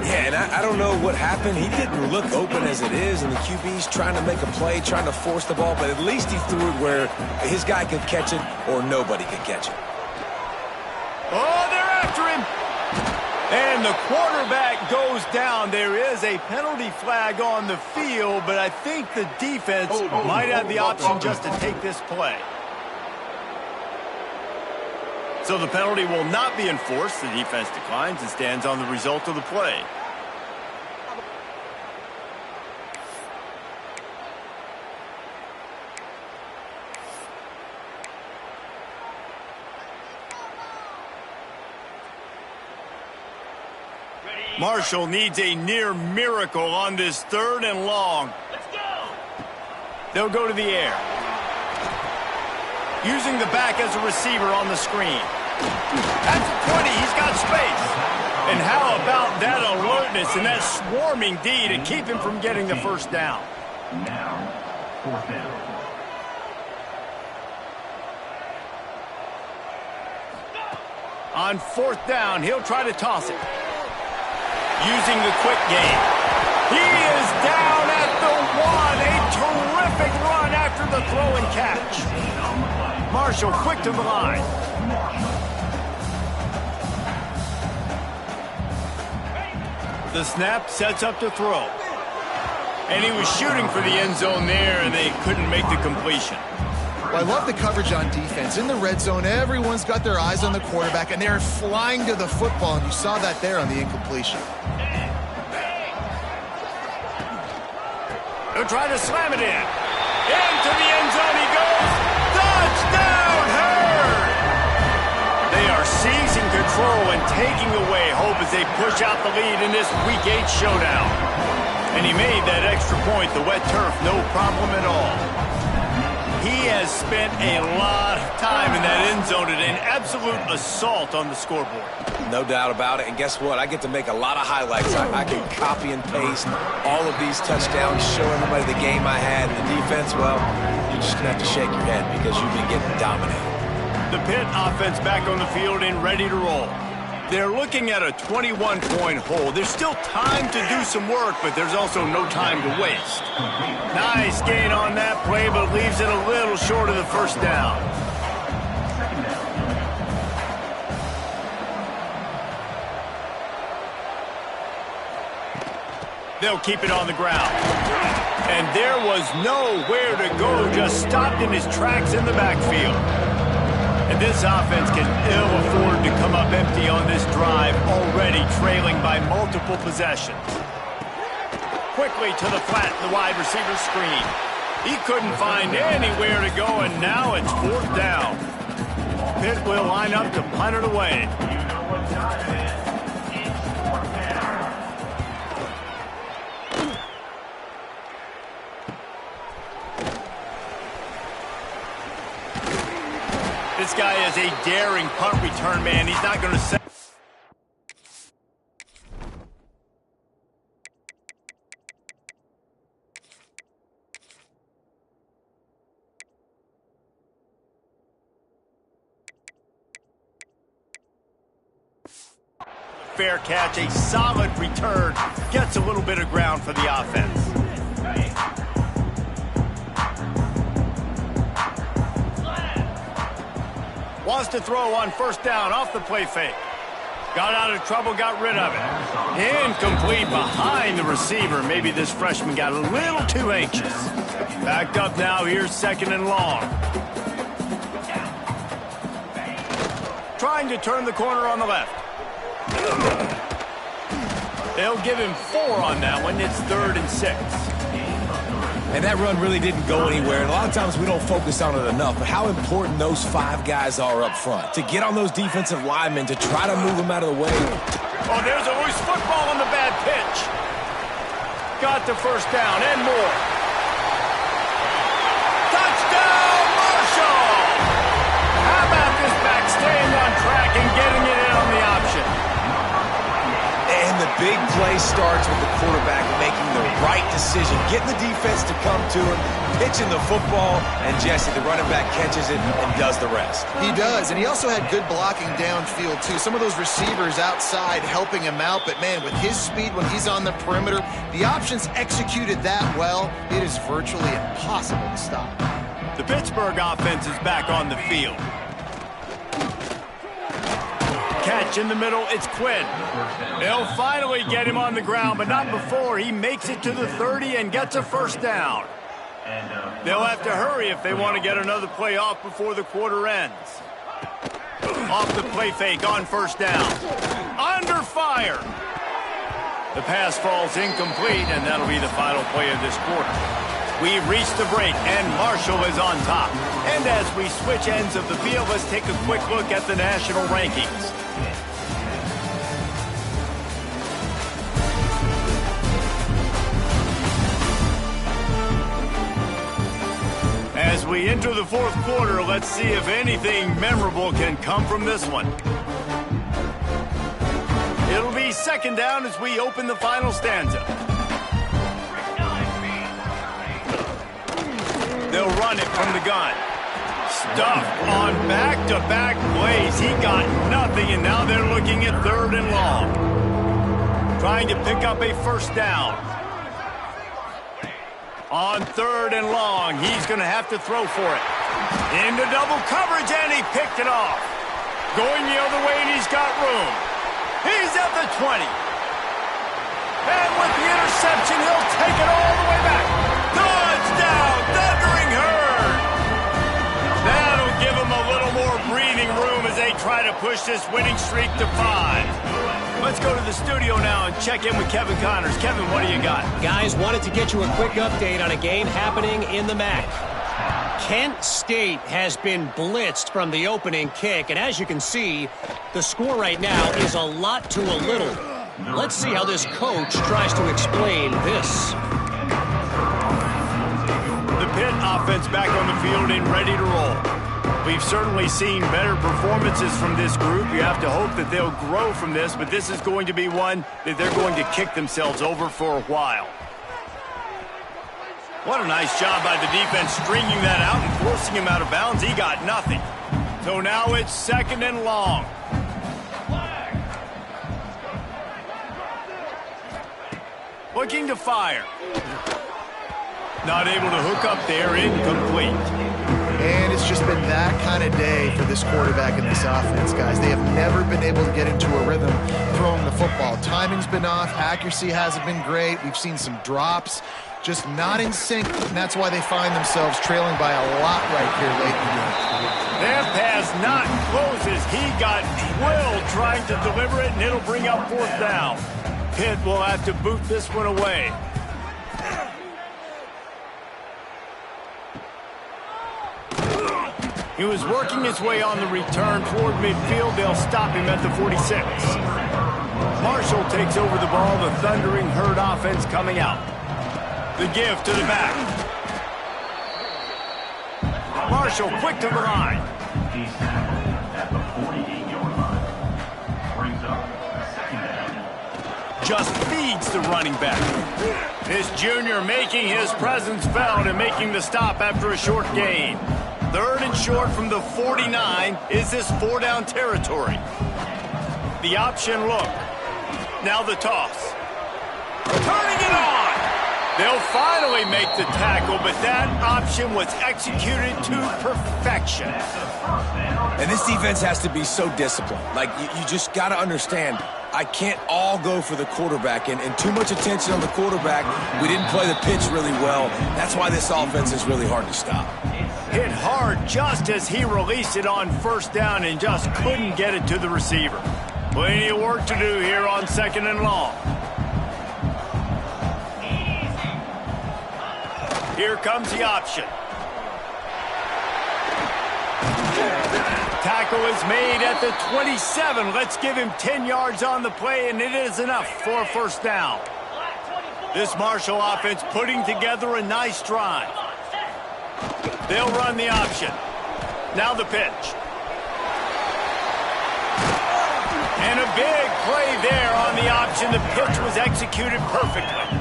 Yeah, and I don't know what happened. He didn't look open as it is, and the QB's trying to make a play, trying to force the ball, but at least he threw it where his guy could catch it or nobody could catch it.
Oh, they're after him. And the quarterback goes down. There is a penalty flag on the field, but I think the defense might have the option just to take this play. So the penalty will not be enforced. The defense declines and stands on the result of the play. Marshall needs a near miracle on this 3rd and long.
Let's go.
They'll go to the air. Using the back as a receiver on the screen. At the 20, he's got space. And how about that alertness and that swarming D to keep him from getting the 1st down?
Now, 4th down.
On 4th down, he'll try to toss it. Using the quick game. He is down at the 1. A terrific run after the throw and catch. Marshall quick to the line. The snap sets up to throw. And he was shooting for the end zone there, and they couldn't make the completion.
Well, I love the coverage on defense. In the red zone, everyone's got their eyes on the quarterback, and they're flying to the football, and you saw that there on the incompletion.
He'll try to slam it in. Into the end zone he goes. Touchdown, Hurd! They are seizing control and taking away hope as they push out the lead in this Week 8 showdown. And he made that extra point, the wet turf, no problem at all. He has spent a lot of time in that end zone and an absolute assault on the scoreboard.
No doubt about it. And guess what? I get to make a lot of highlights. I can copy and paste all of these touchdowns, show everybody the game I had. And the defense, well, you're just going to have to shake your head because you've been getting dominated.
The Pitt offense back on the field and ready to roll. They're looking at a 21-point hole. There's still time to do some work, but there's also no time to waste. Nice gain on that play, but leaves it a little short of the first down. They'll keep it on the ground. And there was nowhere to go, just stopped in his tracks in the backfield. And this offense can ill afford to come up empty on this drive, already trailing by multiple possessions. Quickly to the flat, the wide receiver screen. He couldn't find anywhere to go, and now it's 4th down. Pitt will line up to punt it away. This guy is a daring punt return man. He's not going to set. Fair catch, a solid return. Gets a little bit of ground for the offense. Wants to throw on 1st down off the play fake. Got out of trouble, got rid of it. Incomplete behind the receiver. Maybe this freshman got a little too anxious. Backed up now, here's 2nd and long. Trying to turn the corner on the left. They'll give him 4 on that one. It's 3rd and 6.
And that run really didn't go anywhere. And a lot of times we don't focus on it enough, but how important those 5 guys are up front. To get on those defensive linemen, to try to move them out of the way.
Oh, there's a loose football on the bad pitch. Got the 1st down and more. Touchdown, Marshall! How about this back staying on track and getting it in on the option?
And the big play starts with the quarterback making the right decision, getting the defense to come to him, pitching the football, and Jesse, the running back, catches it and does the rest.
He does, and he also had good blocking downfield, too. Some of those receivers outside helping him out, but, man, with his speed when he's on the perimeter, the options executed that well, it is virtually impossible to stop.
The Pittsburgh offense is back on the field. Catch in the middle, it's Quinn. They'll finally get him on the ground, but not before he makes it to the 30 and gets a 1st down. They'll have to hurry if they want to get another play off before the quarter ends. Off the play fake on 1st down. Under fire. The pass falls incomplete, and that'll be the final play of this quarter. We've reached the break, and Marshall is on top. And as we switch ends of the field, let's take a quick look at the national rankings. As we enter the 4th quarter, let's see if anything memorable can come from this one. It'll be 2nd down as we open the final stanza. They'll run it from the gun. Stuffed on back-to-back plays. He got nothing, and now they're looking at 3rd and long. Trying to pick up a 1st down. On 3rd and long, he's going to have to throw for it. Into double coverage, and he picked it off. Going the other way, and he's got room. He's at the 20. And with the interception, he'll take it all the way back. Touchdown, Thundering Herd. That'll give him a little more breathing room as they try to push this winning streak to 5. Let's go to the studio now and check in with Kevin Connors. Kevin, what do you got?
Guys, wanted to get you a quick update on a game happening in the MAC. Kent State has been blitzed from the opening kick, and as you can see, the score right now is a lot to a little. Let's see how this coach tries to explain this.
The Pitt offense back on the field and ready to roll. We've certainly seen better performances from this group. You have to hope that they'll grow from this, but this is going to be one that they're going to kick themselves over for a while. What a nice job by the defense stringing that out and forcing him out of bounds. He got nothing. So now it's 2nd and long. Looking to fire. Not able to hook up there, incomplete.
And it's just been that kind of day for this quarterback in this offense, guys. They have never been able to get into a rhythm throwing the football. Timing's been off. Accuracy hasn't been great. We've seen some drops. Just not in sync, and that's why they find themselves trailing by a lot right here late in the game.
That pass not closes. He got drilled trying to deliver it, and it'll bring up 4th down. Pitt will have to boot this one away. He was working his way on the return toward midfield. They'll stop him at the 46. Marshall takes over the ball. The Thundering Herd offense coming out. The give to the back. Marshall quick to the line.
He's tackled at the 48-yard line. Brings up 2nd down.
Just feeds the running back. This junior making his presence felt and making the stop after a short gain. 3rd and short from the 49. Is this 4-down territory? The option look. Now the toss. Turning it on. They'll finally make the tackle, but that option was executed to perfection.
And this defense has to be so disciplined. Like, you just got to understand, I can't all go for the quarterback, and too much attention on the quarterback. We didn't play the pitch really well. That's why this offense is really hard to stop.
Hit hard just as he released it on 1st down and just couldn't get it to the receiver. Plenty of work to do here on 2nd and long. Here comes the option. Tackle is made at the 27. Let's give him 10 yards on the play, and it is enough for a 1st down. This Marshall offense putting together a nice drive. They'll run the option. Now the pitch. And a big play there on the option. The pitch was executed perfectly.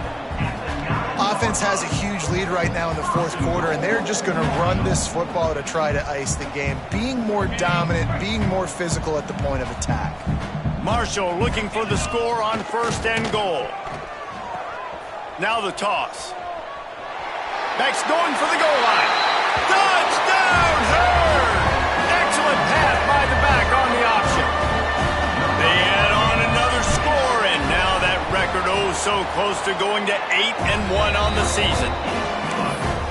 Offense has a huge lead right now in the 4th quarter, and they're just going to run this football to try to ice the game, being more dominant, being more physical at the point of attack.
Marshall looking for the score on 1st and goal. Now the toss. Beck's going for the goal line. Touchdown, Herd! Excellent pass by the back on the option. They add on another score, and now that record so close to going to 8-1 on the season.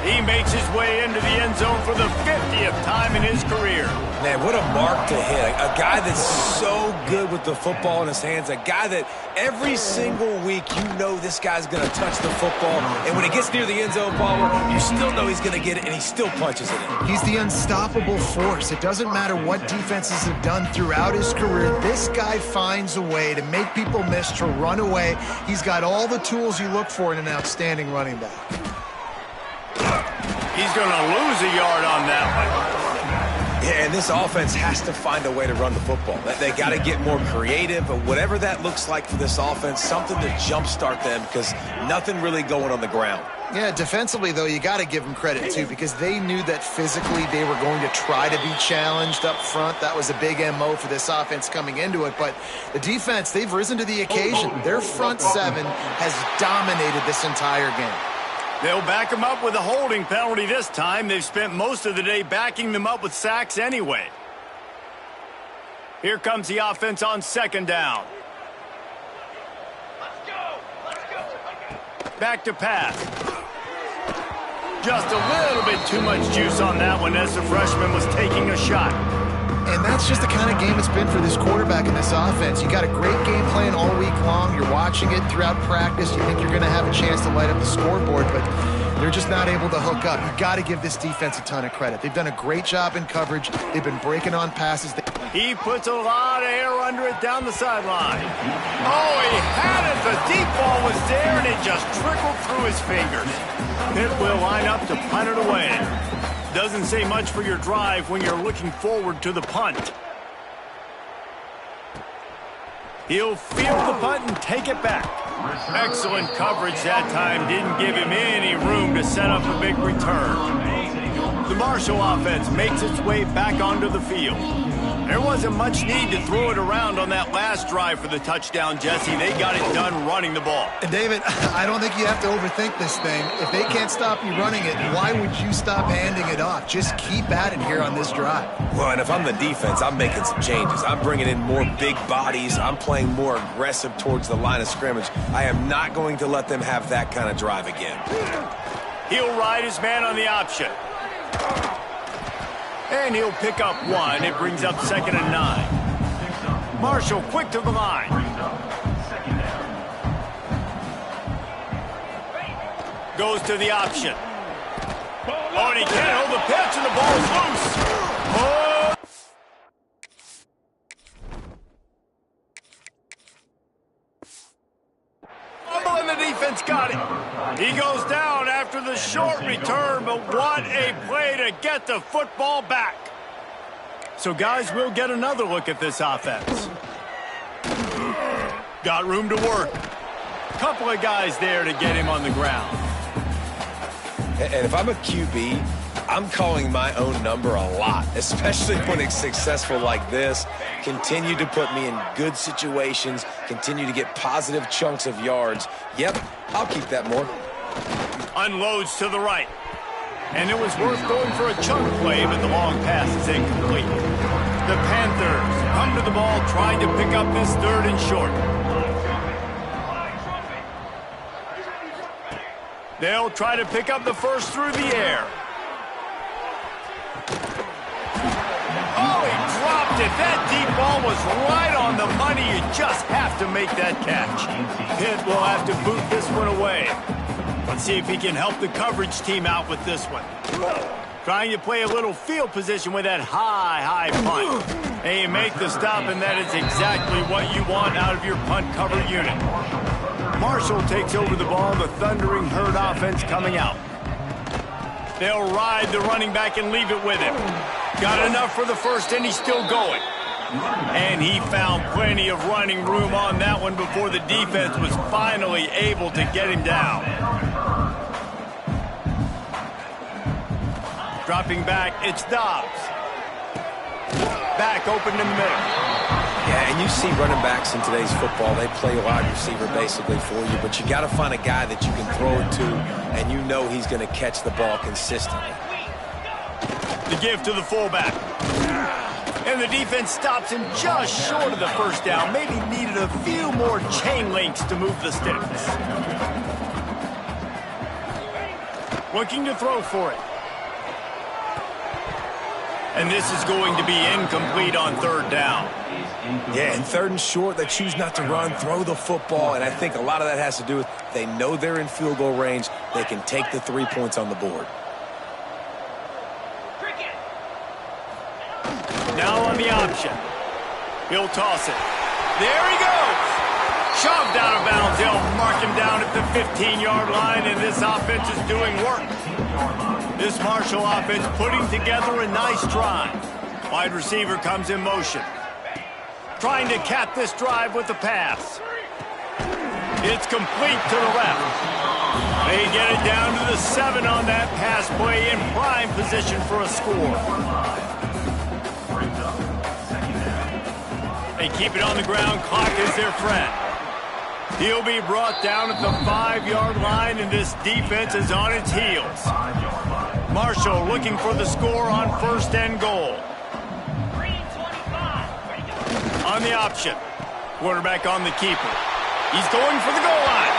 He makes his way into the end zone for the 50th time in his career.
Man, what a mark to hit. A guy that's so good with the football in his hands. A guy that every single week you know this guy's going to touch the football. And when it gets near the end zone, Palmer, you still know he's going to get it, and he still punches it in.
He's the unstoppable force. It doesn't matter what defenses have done throughout his career. This guy finds a way to make people miss, to run away. He's got all the tools you look for in an outstanding running back.
He's going to lose a yard on that one.
Yeah, and this offense has to find a way to run the football. They got to get more creative, but whatever that looks like for this offense, something to jumpstart them, because nothing really going on the ground.
Yeah, defensively, though, you got to give them credit, too, because they knew that physically they were going to try to be challenged up front. That was a big MO for this offense coming into it. But the defense, they've risen to the occasion. Their front seven has dominated this entire game.
They'll back him up with a holding penalty this time. They've spent most of the day backing them up with sacks anyway. Here comes the offense on second down. Back to pass. Just a little bit too much juice on that one as the freshman was taking a shot.
And that's just the kind of game it's been for this quarterback in this offense. You got a great game plan all week long. You're watching it throughout practice. You think you're going to have a chance to light up the scoreboard, but they're just not able to hook up. You've got to give this defense a ton of credit. They've done a great job in coverage. They've been breaking on passes.
He puts a lot of air under it down the sideline. Oh, he had it. The deep ball was there, and it just trickled through his fingers. Pitt will line up to punt it away. Doesn't say much for your drive when you're looking forward to the punt. He'll field the punt and take it back. Excellent coverage that time. Didn't give him any room to set up a big return. The Marshall offense makes its way back onto the field. There wasn't much need to throw it around on that last drive for the touchdown, Jesse. They got it done running the ball.
And David, I don't think you have to overthink this thing. If they can't stop you running it, why would you stop handing it off? Just keep at it here on this drive.
Well, and if I'm the defense, I'm making some changes. I'm bringing in more big bodies. I'm playing more aggressive towards the line of scrimmage. I am not going to let them have that kind of drive again.
He'll ride his man on the option. And he'll pick up one. It brings up 2nd and 9. Marshall quick to the line. Goes to the option. Oh, and he can't hold the pitch, and the ball's loose. Oh! And the defense got it. He goes down after the short return, but what a play to get the football back. So, guys, we'll get another look at this offense. Got room to work. Couple of guys there to get him on the ground.
And if I'm a QB, I'm calling my own number a lot, especially when it's successful like this. Continue to put me in good situations, continue to get positive chunks of yards. Yep, I'll keep that more.
Unloads to the right. And it was worth going for a chunk play, but the long pass is incomplete. The Panthers come to the ball trying to pick up this 3rd and short. They'll try to pick up the first through the air. Oh, he dropped it. That deep ball was right on the money. You just have to make that catch. Pitt will have to boot this one away. Let's see if he can help the coverage team out with this one. Trying to play a little field position with that high punt. And you make the stop, and that is exactly what you want out of your punt cover unit. Marshall takes over the ball, the Thundering Herd offense coming out. They'll ride the running back and leave it with him. Got enough for the first, and he's still going. And he found plenty of running room on that one before the defense was finally able to get him down. Dropping back, it's Dobbs. Back open in the middle.
Yeah, and you see running backs in today's football, they play wide receiver basically for you, but you got to find a guy that you can throw it to, and you know he's going to catch the ball consistently.
The give to the fullback. And the defense stops him just short of the first down. Maybe needed a few more chain links to move the sticks. Looking to throw for it. And this is going to be incomplete on 3rd down.
Yeah, and 3rd and short, they choose not to run, throw the football, and I think a lot of that has to do with they know they're in field goal range. They can take the 3 points on the board.
Now on the option. He'll toss it. There he goes. Shoved out of bounds. They'll mark him down at the 15-yard line, and this offense is doing work. This Marshall offense putting together a nice drive. Wide receiver comes in motion. Trying to cap this drive with the pass. It's complete to the left. They get it down to the 7 on that pass play in prime position for a score. They keep it on the ground. Clock is their friend. He'll be brought down at the 5-yard line, and this defense is on its heels.
5-yard line.
Marshall looking for the score on 1st and goal.
Green 25. Ready to go.
On the option. Quarterback on the keeper. He's going for the goal line.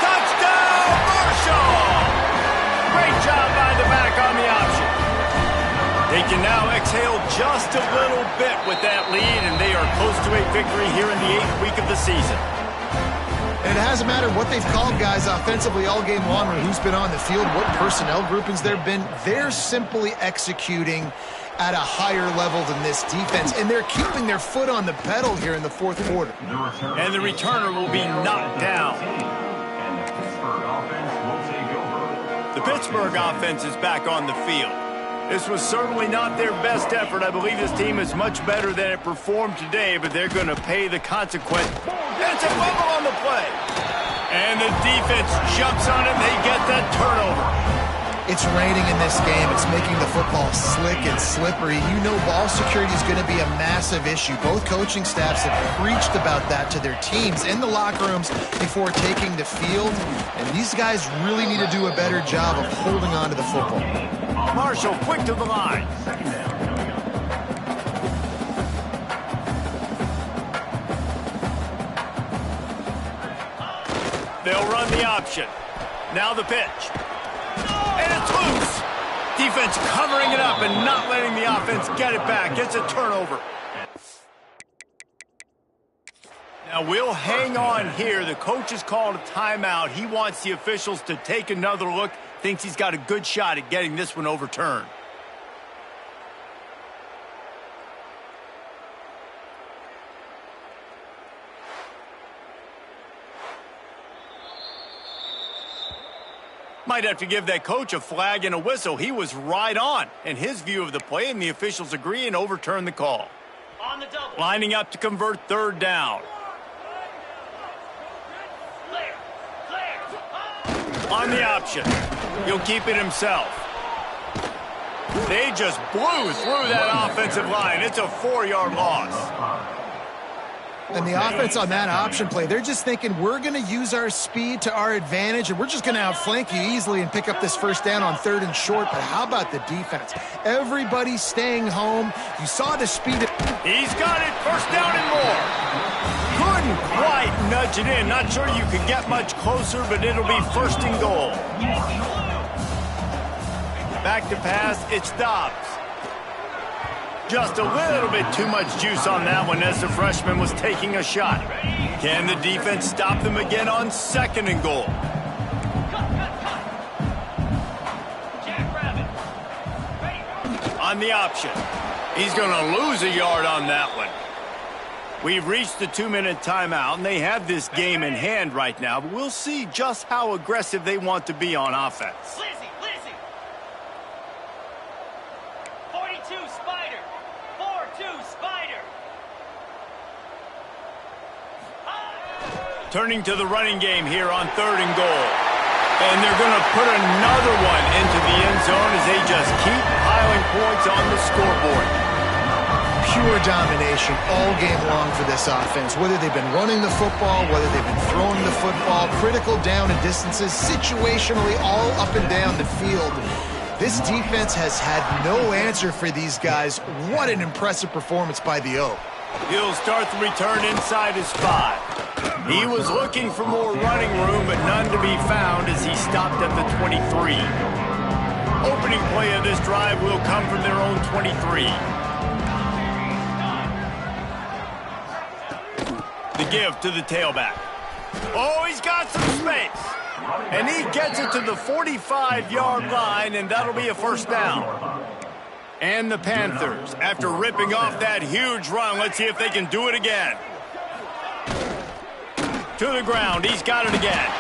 Touchdown, Marshall! Great job by the back on the option. They can now exhale just a little bit with that lead, and they are close to a victory here in the 8th week of the season.
And it hasn't mattered what they've called guys offensively all game long or who's been on the field, what personnel groupings there have been. They're simply executing at a higher level than this defense, and they're keeping their foot on the pedal here in the 4th quarter.
And the returner will be knocked down.
And the Pittsburgh offense will take over.
The Pittsburgh offense is back on the field. This was certainly not their best effort. I believe this team is much better than it performed today, but they're going to pay the consequence. It's a fumble on the play. And the defense jumps on it. They get that turnover.
It's raining in this game. It's making the football slick and slippery. You know ball security is going to be a massive issue. Both coaching staffs have preached about that to their teams in the locker rooms before taking the field. And these guys really need to do a better job of holding on to the football.
Marshall quick to the line. They'll run the option. Now the pitch. And it's loose. Defense covering it up and not letting the offense get it back. Gets a turnover. Now we'll hang on here. The coach has called a timeout. He wants the officials to take another look. Thinks he's got a good shot at getting this one overturned. Might have to give that coach a flag and a whistle. He was right on in his view of the play, and the officials agree and overturn the call.
On the double.
Lining up to convert 3rd down.
Clear. Clear.
On the option. He'll keep it himself. They just blew through that offensive line. It's a 4-yard loss.
And the offense on that option play, they're just thinking we're going to use our speed to our advantage and we're just going to outflank you easily and pick up this 1st down on 3rd and short. But how about the defense? Everybody's staying home. You saw the speed.
He's got it. 1st down and more. Couldn't quite nudge it in. Not sure you could get much closer, but it'll be 1st and goal. Back to pass. It's Dobbs. Just a little bit too much juice on that one as the freshman was taking a shot. Can the defense stop them again on 2nd and goal?
Jackrabbit. Ready.
On the option. He's going to lose a yard on that one. We've reached the 2-minute timeout, and they have this game in hand right now, but we'll see just how aggressive they want to be on offense.
Lizzie. 42 Spider. 4-2 Spider.
Turning to the running game here on 3rd and goal. And they're going to put another one into the end zone as they just keep piling points on the scoreboard.
Pure domination all game long for this offense. Whether they've been running the football, whether they've been throwing the football, critical down and distances, situationally all up and down the field. This defense has had no answer for these guys. What an impressive performance by the O.
He'll start the return inside his 5. He was looking for more running room, but none to be found as he stopped at the 23. Opening play of this drive will come from their own 23. The give to the tailback. Oh, he's got some space. And he gets it to the 45-yard line, and that'll be a 1st down. And the Panthers, after ripping off that huge run, let's see if they can do it again. To the ground, he's got it again.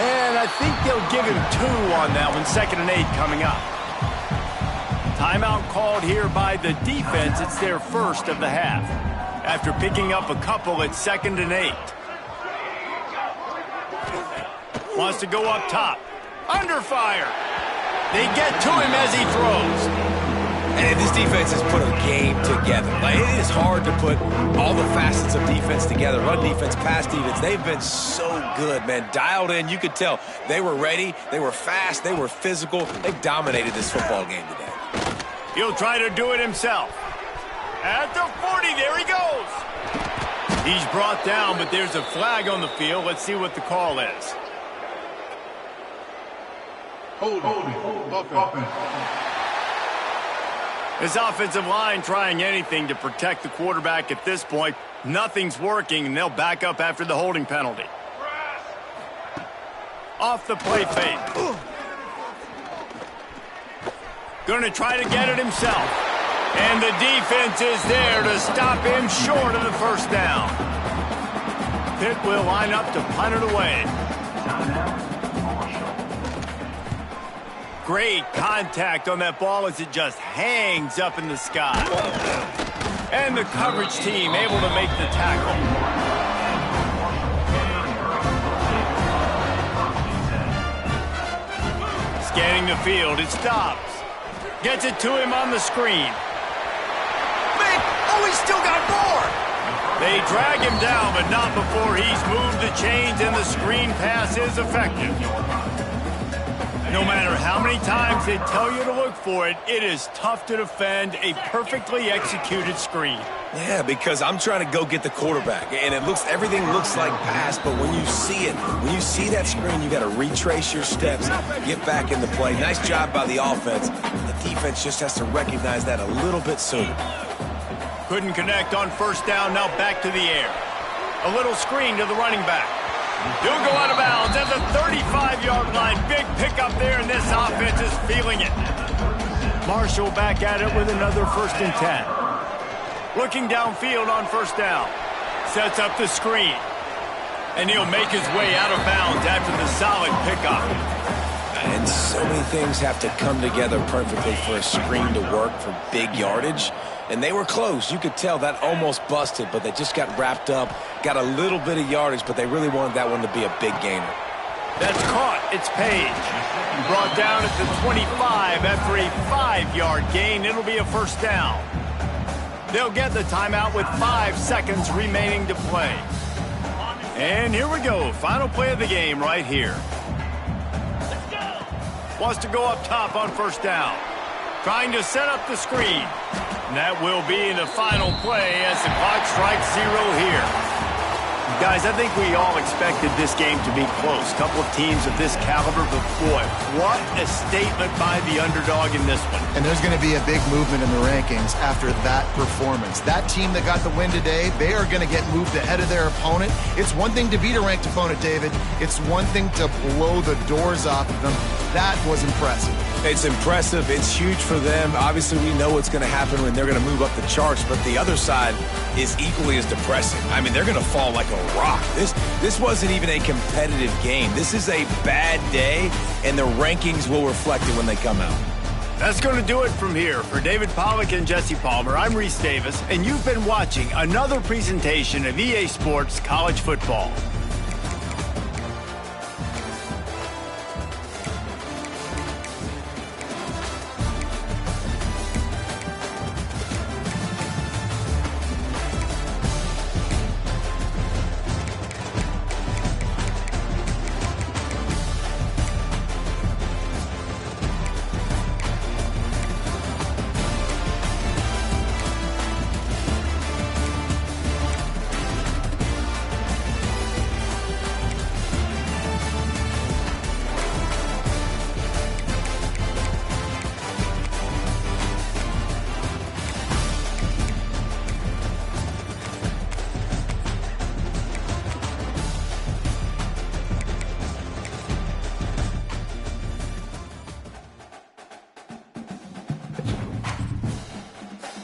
And I think they'll give him 2 on that one. 2nd and 8 coming up. Timeout called here by the defense. It's their 1st of the half. After picking up a couple at 2nd and 8. Wants to go up top. Under fire. They get to him as he throws.
And this defense has put a game together. Like, it is hard to put all the facets of defense together. Run defense, pass defense. They've been so good, man. Dialed in. You could tell they were ready. They were fast. They were physical. They've dominated this football game today.
He'll try to do it himself. At the 40, there he goes. He's brought down, but there's a flag on the field. Let's see what the call is.
Offense.
His offensive line trying anything to protect the quarterback at this point. Nothing's working, and they'll back up after the holding penalty. Off the play fake. Going to try to get it himself. And the defense is there to stop him short of the first down. Pitt will line up to punt it away. Great contact on that ball as it just hangs up in the sky. And the coverage team able to make the tackle. Scanning the field, it stops. Gets it to him on the screen. Oh, he's still got more! They drag him down, but not before he's moved the chains and the screen pass is effective. No matter how many times they tell you to look for it, it is tough to defend a perfectly executed screen.
Yeah, because I'm trying to go get the quarterback, and everything looks like pass, but when you see it, when you see that screen, you got to retrace your steps, get back in the play. Nice job by the offense. The defense just has to recognize that a little bit sooner.
Couldn't connect on first down, now back to the air. A little screen to the running back. He'll go out of bounds at the 35-yard line. Big pickup there, and this offense is feeling it. Marshall back at it with another 1st and 10. Looking downfield on first down. Sets up the screen. And he'll make his way out of bounds after the solid pickup.
And so many things have to come together perfectly for a screen to work for big yardage. And they were close. You could tell that almost busted, but they just got wrapped up, got a little bit of yardage, but they really wanted that one to be a big gainer.
That's caught. It's Page. Brought down at the 25 after a 5-yard gain. It'll be a first down. They'll get the timeout with 5 seconds remaining to play. And here we go. Final play of the game right here. Wants to go up top on first down. Trying to set up the screen. And that will be the final play as the clock strikes 0 here. Guys, I think we all expected this game to be close. Couple of teams of this caliber, but boy, what a statement by the underdog in this one.
And there's going to be a big movement in the rankings after that performance. That team that got the win today, they are going to get moved ahead of their opponent. It's one thing to beat a ranked opponent, David. It's one thing to blow the doors off of them. That was impressive.
It's impressive. It's huge for them. Obviously, we know what's going to happen when they're going to move up the charts, but the other side is equally as depressing. I mean, they're going to fall like a rock. This wasn't even a competitive game. This is a bad day, and the rankings will reflect it when they come out.
That's going to do it from here. For David Pollack and Jesse Palmer, I'm Reese Davis, and you've been watching another presentation of EA Sports College Football.